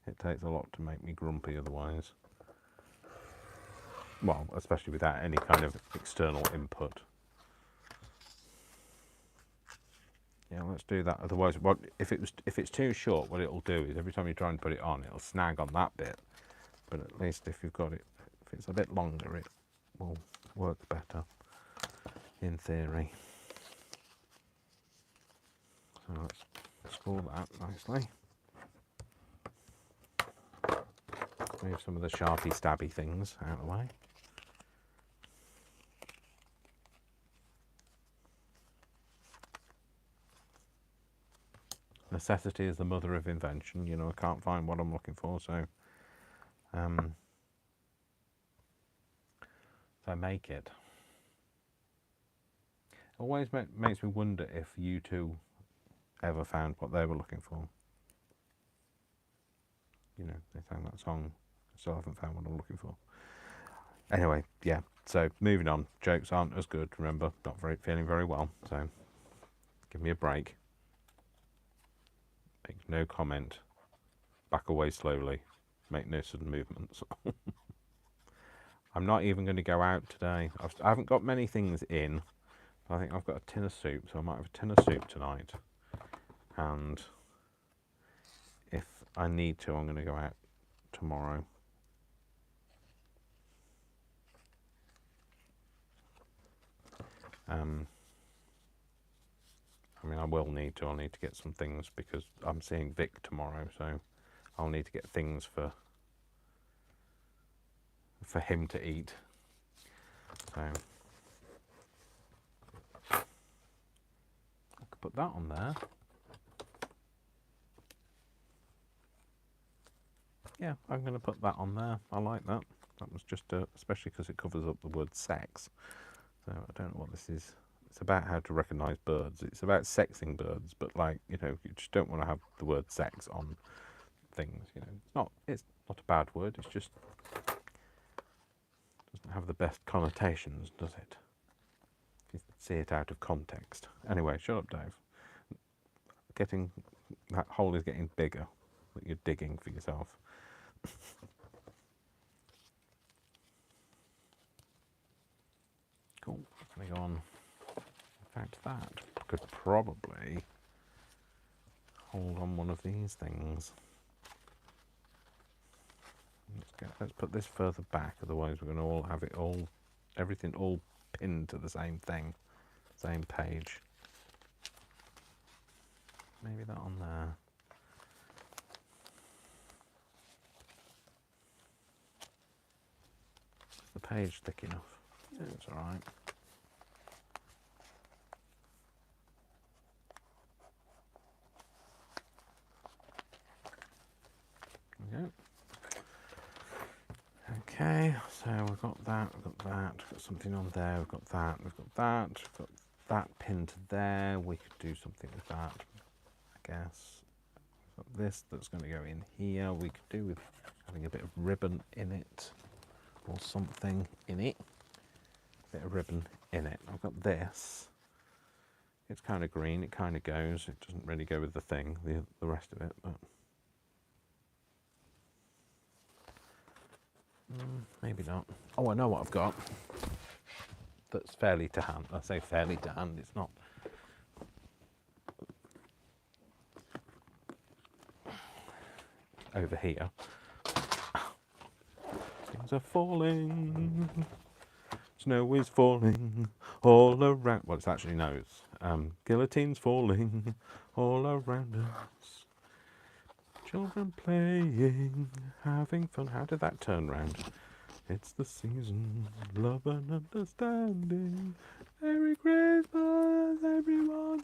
Speaker 1: It takes a lot to make me grumpy otherwise. Well, especially without any kind of external input. Yeah, let's do that. Otherwise, if it's too short, what it'll do is every time you try and put it on, it'll snag on that bit. But at least if you've got it if it's a bit longer, it will work better, in theory. So let's score that nicely. Move some of the sharpy stabby things out of the way. Necessity is the mother of invention. You know, I can't find what I'm looking for, so so make it. Always makes me wonder if you two ever found what they were looking for. You know, they sang that song. I still haven't found what I'm looking for. Anyway, yeah. So moving on. Jokes aren't as good. Remember, not feeling very well. So give me a break. Make no comment. Back away slowly. Make no sudden movements. I'm not even going to go out today. I haven't got many things in. I think I've got a tin of soup, so I might have a tin of soup tonight. And if I need to, I'm going to go out tomorrow. I mean, I will need to. I'll need to get some things because I'm seeing Vic tomorrow, so I'll need to get things for him to eat. So I could put that on there. Yeah, I'm going to put that on there. I like that. That was just, especially because it covers up the word sex. So I don't know what this is. It's about how to recognise birds. It's about sexing birds, but like, you know, you just don't want to have the word sex on things. You know, it's not a bad word. It's just doesn't have the best connotations, does it? If you see it out of context. Anyway, shut up, Dave. That hole is getting bigger that you're digging for yourself. Cool. Let me go on. In fact, that could probably hold on one of these things. Let's put this further back, otherwise we're going to all have everything all pinned to the same thing, same page. Maybe that on there. Is the page thick enough? Yeah, it's alright. Okay, so we've got that, we've got something on there, we've got that, we've got that pinned there. We could do something with that, I guess. We've got this that's going to go in here. We could do with having a bit of ribbon in it, or something in it. A bit of ribbon in it. I've got this. It's kind of green, it kind of goes. It doesn't really go with the thing, the rest of it, but maybe not. Oh, I know what I've got. That's fairly to hand. I say fairly to hand, it's not. Over here. Things are falling. Snow is falling all around. Well, it's actually nose. Guillotine's falling all around us. Children playing, having fun. How did that turn round? It's the season, love and understanding. Merry Christmas, everyone.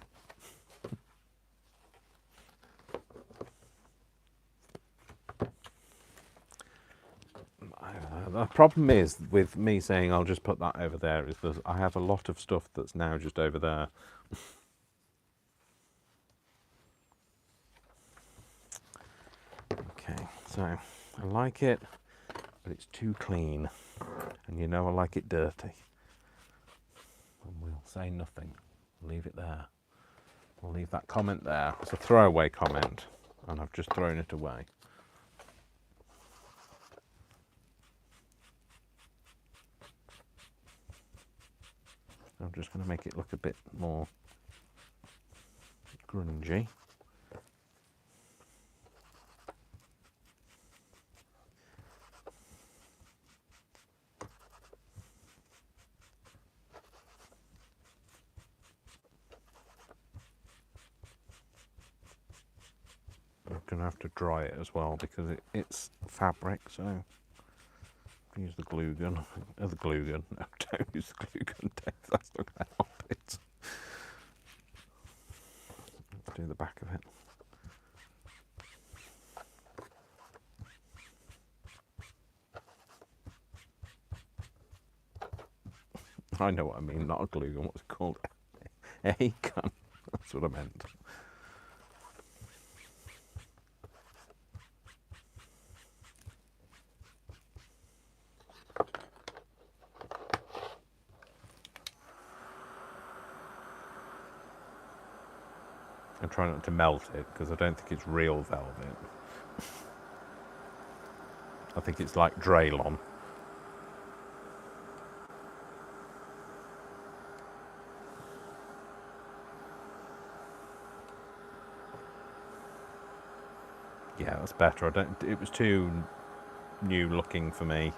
Speaker 1: The problem is with me saying I'll just put that over there is that I have a lot of stuff that's now just over there. Okay, so I like it, but it's too clean. And you know I like it dirty. And we'll say nothing. We'll leave it there. We'll leave that comment there. It's a throwaway comment, and I've just thrown it away. I'm just going to make it look a bit more grungy. going to have to dry it as well because it's fabric, so use the glue gun. The glue gun. No, don't use the glue gun, Dave. That's not going to help it. Do the back of it. I know what I mean, not a glue gun. What's it called? A gun. That's what I meant. I'm trying not to melt it because I don't think it's real velvet. I think it's like Draylon. Yeah, that's better. It was too new looking for me.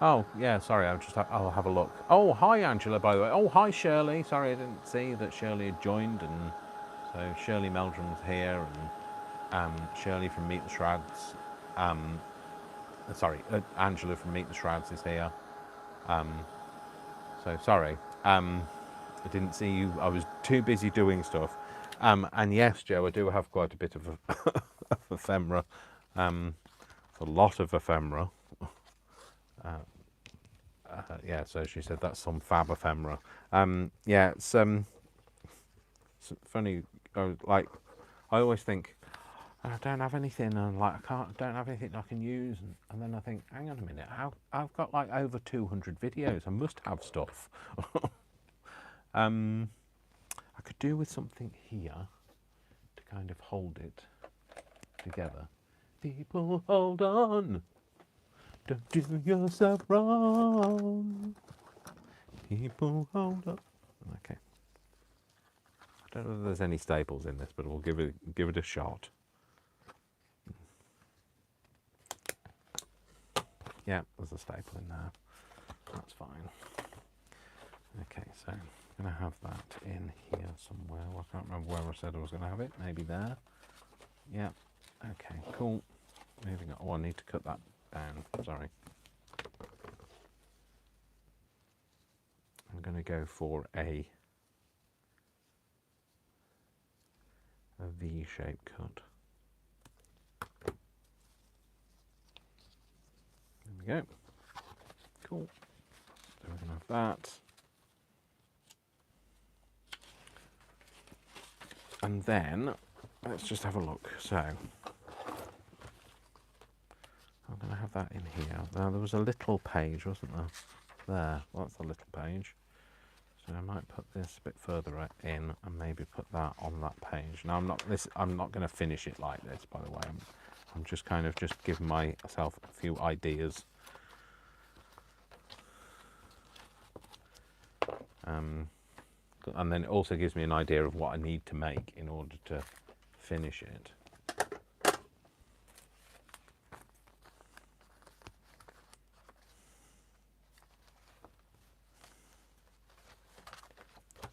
Speaker 1: Oh, yeah, sorry, I'll have a look. Oh, hi, Angela, by the way. Oh, hi, Shirley. Sorry, I didn't see that Shirley had joined. And so Shirley Meldrum's here, and Shirley from Meet the Shrads. Angela from Meet the Shrads is here. So sorry, I didn't see you. I was too busy doing stuff. And yes, Joe, I do have quite a bit of ephemera. A lot of ephemera. Yeah, so she said that's some fab ephemera. Yeah, it's funny. I always think I don't have anything, and don't have anything I can use, and then I think, hang on a minute, I've got like over 200 videos. I must have stuff. I could do with something here to kind of hold it together. People, hold on. Don't do yourself wrong. People, hold on. Okay. I don't know if there's any staples in this, but we'll give it a shot. Yeah, there's a staple in there. That's fine. Okay, so I'm going to have that in here somewhere. Well, I can't remember where I said I was going to have it. Maybe there. Yeah. Okay, cool. Moving on. Oh, I need to cut that down. Sorry. I'm going to go for a V-shaped cut. There we go. Cool. So we're going to have that. And then, let's just have a look. So, I'm going to have that in here. Now, there was a little page, wasn't there? There, well, that's a little page. So I might put this a bit further in and maybe put that on that page. Now, I'm not going to finish it like this, by the way. I'm just kind of just giving myself a few ideas. And then it also gives me an idea of what I need to make in order to finish it.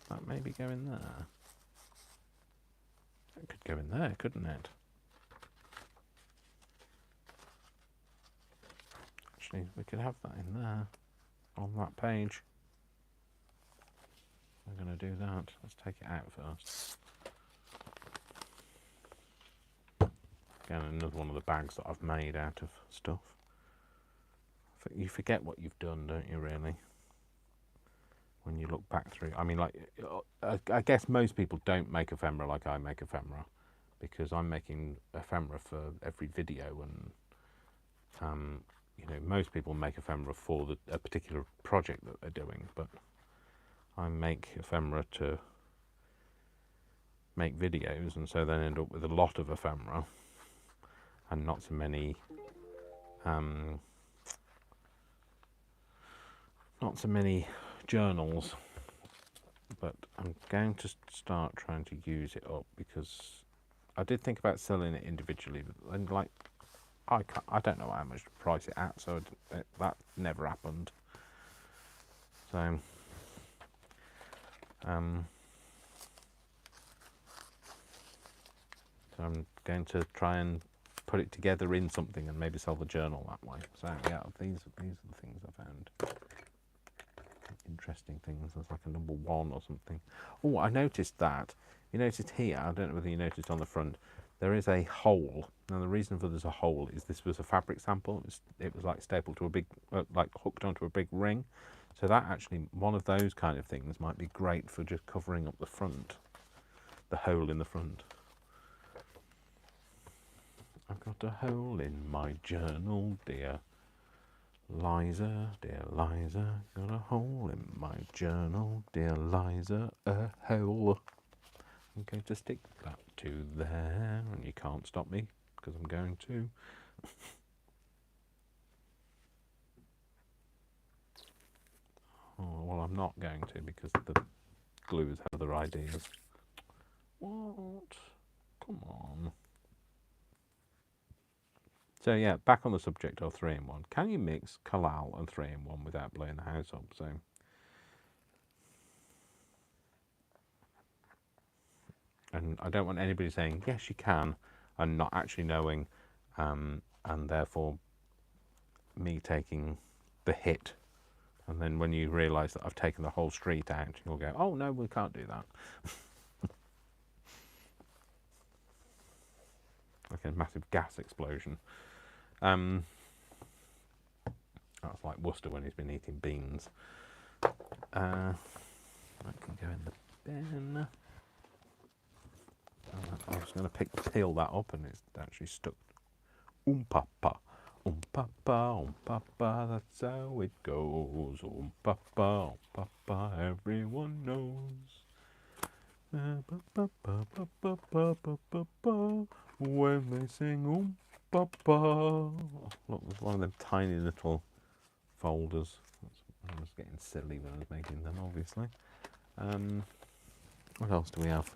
Speaker 1: That maybe go in there. It could go in there, couldn't it? Actually, we could have that in there on that page. We're going to do that. Let's take it out first. Again, another one of the bags that I've made out of stuff. You forget what you've done, don't you, really? When you look back through. I mean, like, I guess most people don't make ephemera like I make ephemera, because I'm making ephemera for every video, and you know, most people make ephemera for a particular project that they're doing, but I make ephemera to make videos, and so then end up with a lot of ephemera and not so many journals. But I'm going to start trying to use it up, because I did think about selling it individually, but then, like, I don't know how much to price it at, so that never happened. So So I'm going to try and put it together in something and maybe sell the journal that way. So yeah, these are the things I found. Interesting things. There's like a number 1 or something. Oh, I noticed that. You noticed here, I don't know whether you noticed on the front, there is a hole. Now the reason for there's a hole is this was a fabric sample. It was like stapled to a big, like hooked onto a big ring. So that actually, one of those kind of things might be great for just covering up the front, the hole in the front. I've got a hole in my journal, dear Liza, got a hole in my journal, dear Liza, a hole. I'm going to stick that to there, and you can't stop me, because I'm going to. Oh, well, I'm not going to, because the glues have other ideas. What? Come on. So yeah, back on the subject of 3-in-1. Can you mix Kalal and 3-in-1 without blowing the house up? So, and I don't want anybody saying yes, you can, and not actually knowing, and therefore me taking the hit. And then when you realise that I've taken the whole street out, you'll go, "Oh no, we can't do that." Like a massive gas explosion. That's like Worcester when he's been eating beans. That can go in the bin. I was going to peel that up, and it's actually stuck. Papa, papa, that's how it goes. Papa, everyone knows. When they sing papa. Look, there's one of them tiny little folders. I was getting silly when I was making them, obviously. What else do we have?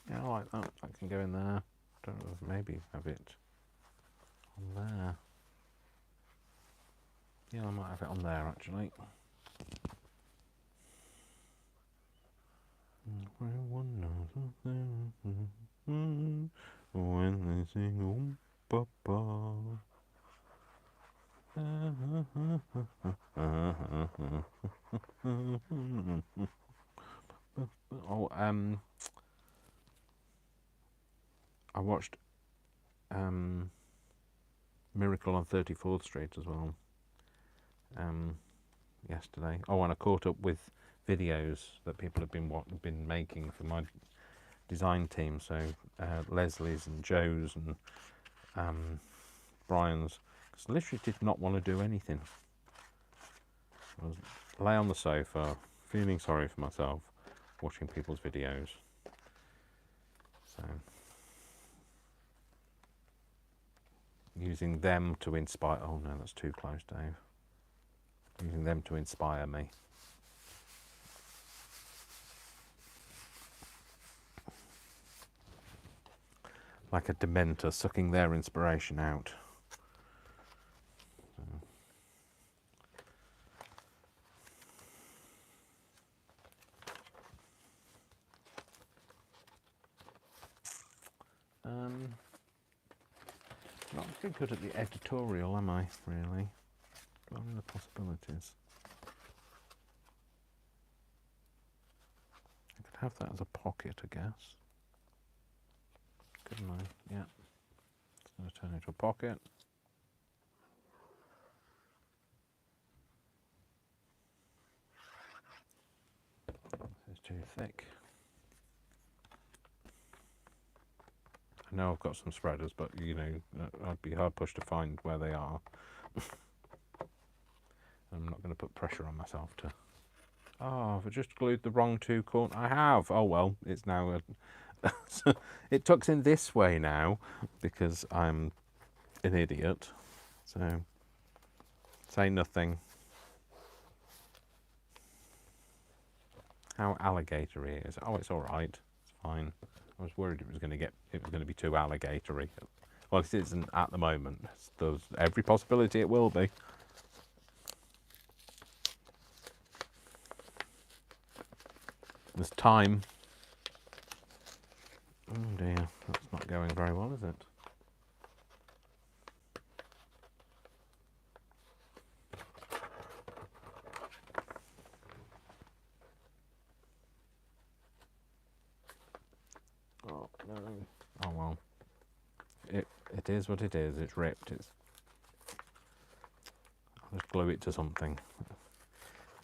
Speaker 1: Yeah, I like that. That can go in there. Don't know if maybe have it on there. Yeah, I might have it on there actually. Everyone knows when they sing papa. Oh, I watched Miracle on 34th Street as well yesterday. Oh, and I caught up with videos that people have been making for my design team. So Leslie's and Joe's and Brian's. Because I literally did not want to do anything. I was lay on the sofa, feeling sorry for myself, watching people's videos. So using them to inspire. Oh no, that's too close, Dave. Using them to inspire me. Like a dementor sucking their inspiration out. Not very good at the editorial, am I, really? What are the possibilities? I could have that as a pocket, I guess. Couldn't I? Yeah. It's going to turn into a pocket. It's too thick. I know I've got some spreaders, but you know, I'd be hard pushed to find where they are. I'm not going to put pressure on myself to. Oh, I've just glued the wrong 2 corners. I have. Oh well, it's now. It tucks in this way now because I'm an idiot. So say nothing. How alligator-y is. Oh, it's all right. It's fine. I was worried it was going to be too alligatory. Well, it isn't at the moment. There's every possibility it will be. There's time. Oh dear, that's not going very well, is it? Oh no. Oh well. It is what it is. It's ripped. I'll just glue it to something.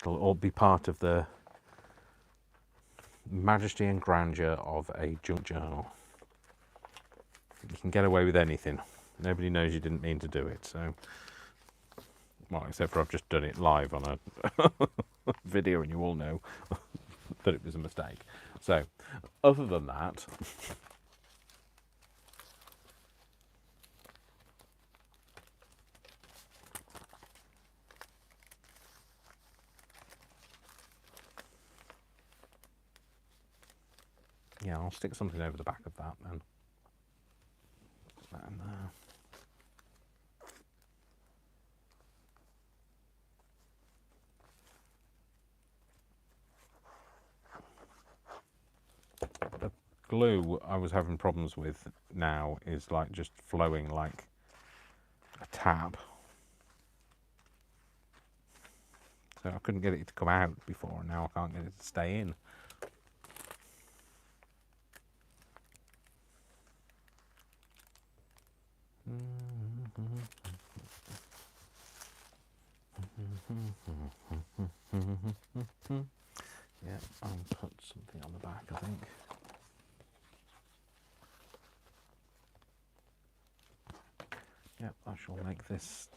Speaker 1: It'll all be part of the majesty and grandeur of a junk journal. You can get away with anything. Nobody knows you didn't mean to do it. So, well, except for I've just done it live on a video, and you all know that it was a mistake. So, other than that. Yeah, I'll stick something over the back of that then. Put that in there. The glue I was having problems with now is like just flowing like a tap. So I couldn't get it to come out before, and now I can't get it to stay in. Yeah, I'll put something on the back, I think. Yep, I shall make this.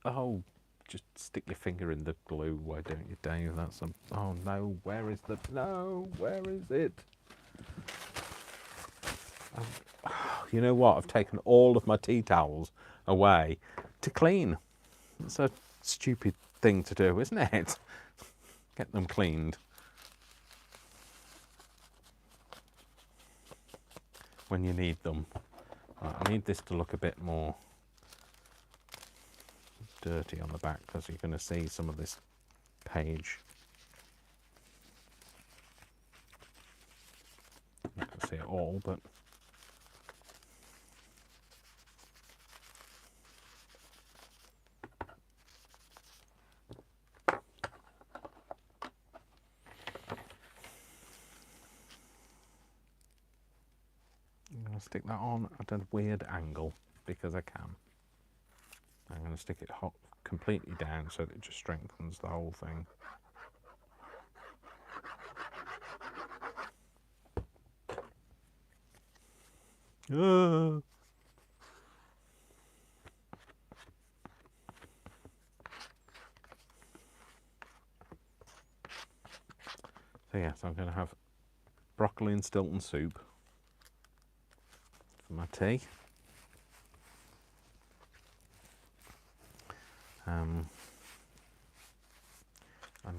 Speaker 1: Oh, just stick your finger in the glue, why don't you, Dave? That's some. Oh no, where is the. No, where is it? You know what? I've taken all of my tea towels away to clean. It's a stupid thing to do, isn't it? Get them cleaned. When you need them. Right, I need this to look a bit more dirty on the back because you're going to see some of this page. I'm not going to see it all, but I'm going to stick that on at a weird angle because I can. I'm going to stick it completely down so that it just strengthens the whole thing. So yes, I'm going to have broccoli and Stilton soup for my tea. And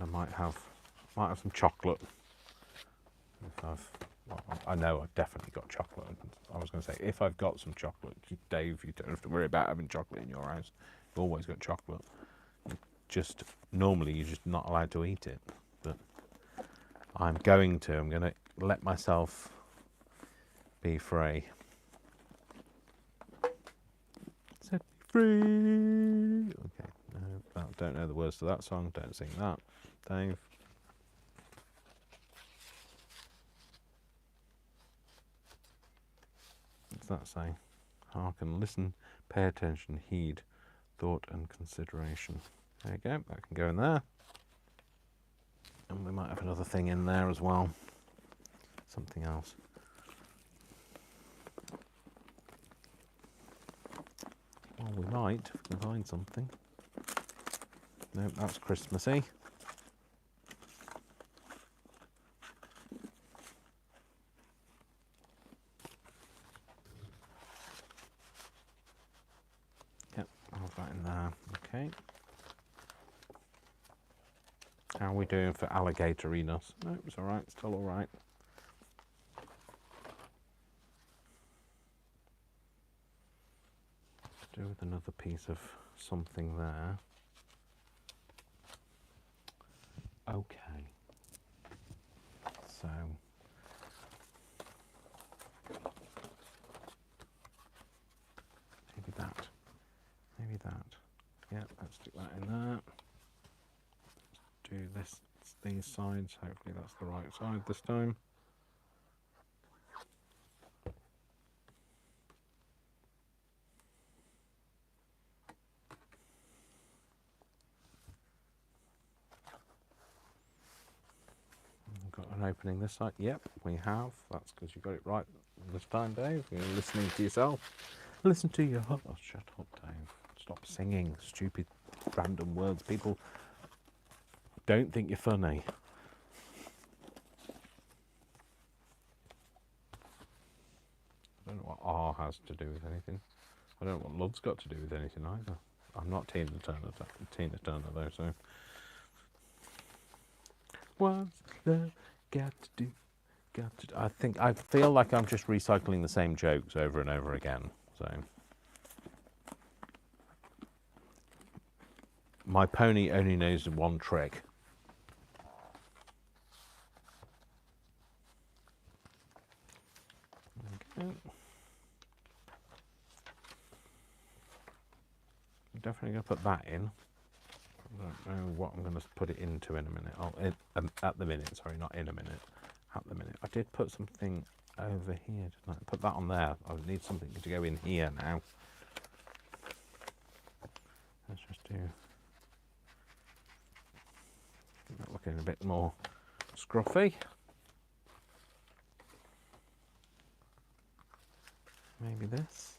Speaker 1: I might have some chocolate. I know I've definitely got chocolate. I was going to say, if I've got some chocolate, Dave, you don't have to worry about having chocolate in your house. You've always got chocolate. Normally you're just not allowed to eat it. But I'm going to let myself be free. Set me free. Okay, no, don't know the words to that song. Don't sing that, Dave. What's that say? Hearken, listen, pay attention, heed, thought and consideration. There you go, that can go in there. And we might have another thing in there as well. Something else. Well, we might, if we can find something. Nope, that's Christmassy. Yep, I'll have that in there. Okay. How are we doing for alligatoriness? No, it's alright, still alright. do with another piece of something there. Okay. So maybe that. Maybe that. Yeah, let's stick that in there. Do this, these sides. Hopefully that's the right side this time. Got an opening this side. Yep, we have. That's because you got it right this time, Dave. You're listening to yourself. Listen to your heart. Oh, shut up, Dave. Stop singing stupid random words. People don't think you're funny. I don't know what R has to do with anything. I don't know what love's got to do with anything either. I'm not Tina Turner though, so. What's love got to do? I feel like I'm just recycling the same jokes over and over again. So my pony only knows one trick. Okay. I'm definitely going to put that in. I don't know what I'm going to put it into in a minute. Oh, at the minute, sorry, not in a minute. At the minute. I did put something over here, didn't I? Put that on there. I need something to go in here now. Let's just do that looking a bit more scruffy. Maybe this.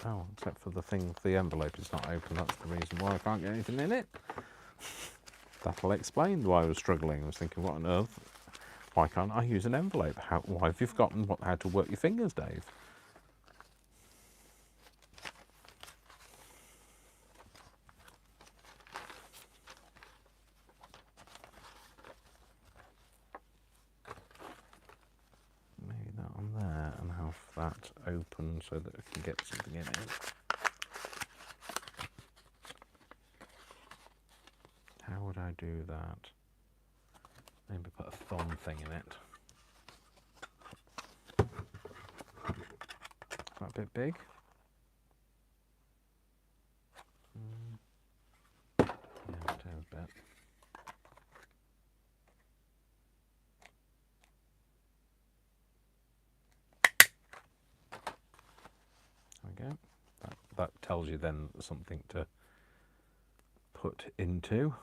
Speaker 1: Oh, except for the envelope is not open. That's the reason why I can't get anything in it. That'll explain why I was struggling. I was thinking, what on earth? Why can't I use an envelope? Why have you forgotten how to work your fingers, Dave? Maybe that on there and have that open so that I can get something in it. How would I do that? Maybe put a thumb thing in it. Is that a bit big? Yeah, it is a bit. There we go. That tells you then something to put into.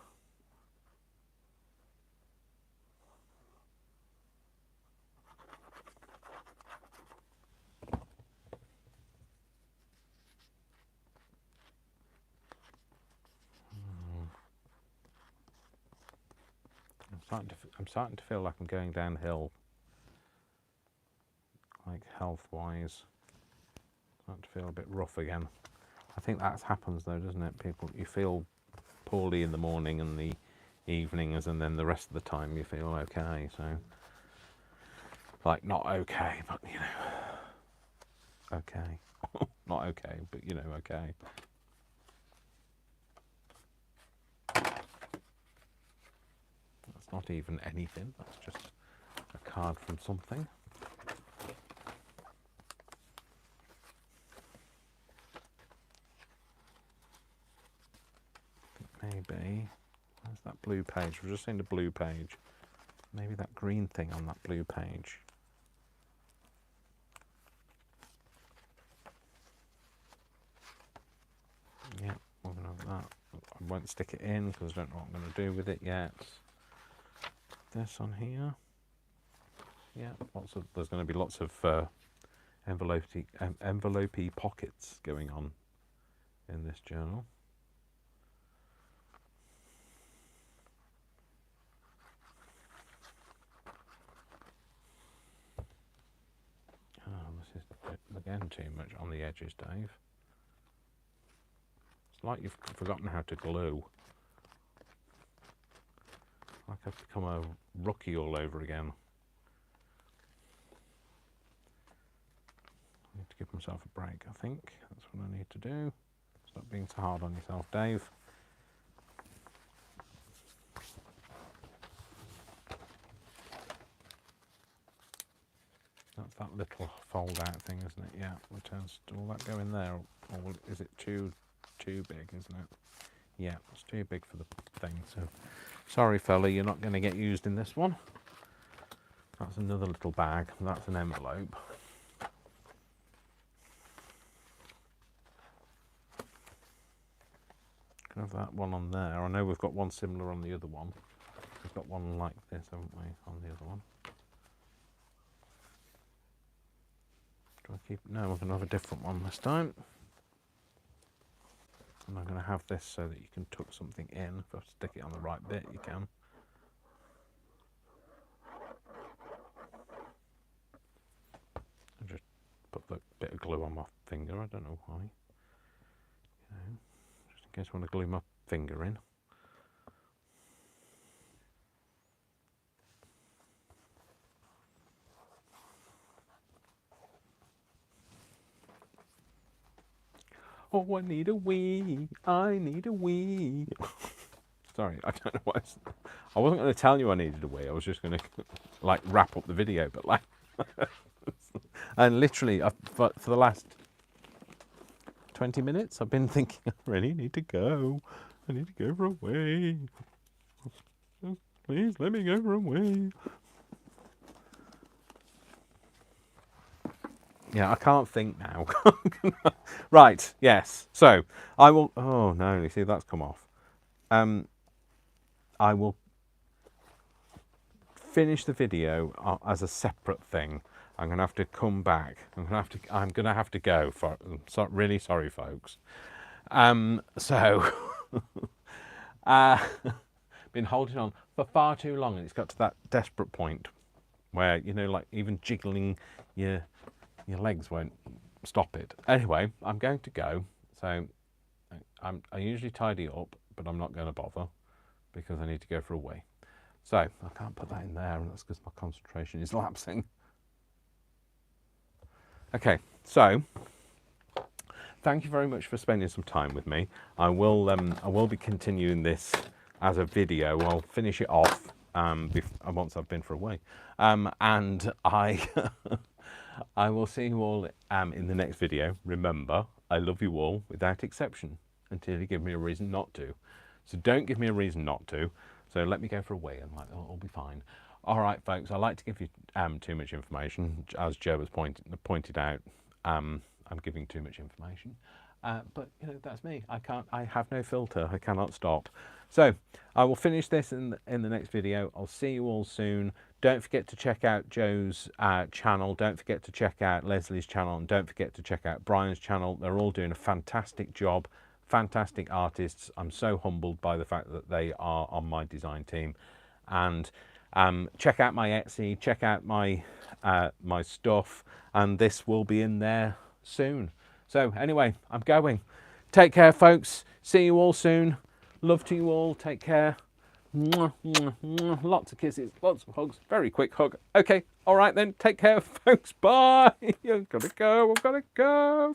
Speaker 1: I'm starting to feel like I'm going downhill, like health-wise. Starting to feel a bit rough again. I think that happens though, doesn't it? You feel poorly in the morning and the evenings, and then the rest of the time you feel okay. So, like not okay, but you know, okay. Not okay, but you know, okay. That's not even anything. That's just a card from something. Maybe. Where's that blue page? We've just seen the blue page. Maybe that green thing on that blue page. Yeah, we're going to have that. I won't stick it in because I don't know what I'm going to do with it yet. This on here. Yeah, there's going to be lots of envelopey pockets going on in this journal. Oh, this is again too much on the edges, Dave. It's like you've forgotten how to glue. like I've become a rookie all over again. I need to give myself a break, I think. That's what I need to do. Stop being so hard on yourself, Dave. That's that little fold out thing, isn't it? Yeah, will that go in there? Or is it too big, isn't it? Yeah, it's too big for the thing. So, sorry fella, you're not going to get used in this one. That's another little bag. That's an envelope. Can have that one on there. I know we've got one similar on the other one. We've got one like this, haven't we, on the other one? Do I keep? No, we're going to have a different one this time. And I'm going to have this so that you can tuck something in. If I stick it on the right bit, you can. I just put the bit of glue on my finger. I don't know why. You know, just in case I want to glue my finger in. Oh, I need a wee. I need a wee. Sorry, I don't know what. I wasn't going to tell you I needed a wee. I was just going to like wrap up the video, but like, and literally for the last 20 minutes, I've been thinking I really need to go. I need to go for a wee. Please let me go for a wee. Yeah, I can't think now. Right, yes. So, I will... Oh, no, you see, that's come off. I will finish the video as a separate thing. I'm going to have to come back. I'm going to have to go. Really sorry, folks. Been holding on for far too long, and it's got to that desperate point where, you know, like even jiggling your legs won't stop it. Anyway, I'm going to go. So I usually tidy up, but I'm not going to bother because I need to go for a wee. So I can't put that in there, and that's because my concentration is lapsing. Okay, so thank you very much for spending some time with me. I will be continuing this as a video. I'll finish it off once I've been for a wee, and I will see you all in the next video. Remember, I love you all without exception until you give me a reason not to. So don't give me a reason not to. So let me go for a wee and like, it'll be fine. All right, folks, I like to give you too much information. As Joe has pointed out, I'm giving too much information. But you know, that's me. I have no filter. I cannot stop. So I will finish this in the next video. I'll see you all soon. Don't forget to check out Joe's channel. Don't forget to check out Leslie's channel. And don't forget to check out Brian's channel. They're all doing a fantastic job. Fantastic artists. I'm so humbled by the fact that they are on my design team. And check out my Etsy. Check out my my stuff. And this will be in there soon. So anyway, I'm going. Take care, folks. See you all soon. Love to you all. Take care. Mwah, mwah, mwah. Lots of kisses, lots of hugs. Very quick hug. Okay, all right then. Take care, folks. Bye. I've got to go. I've got to go.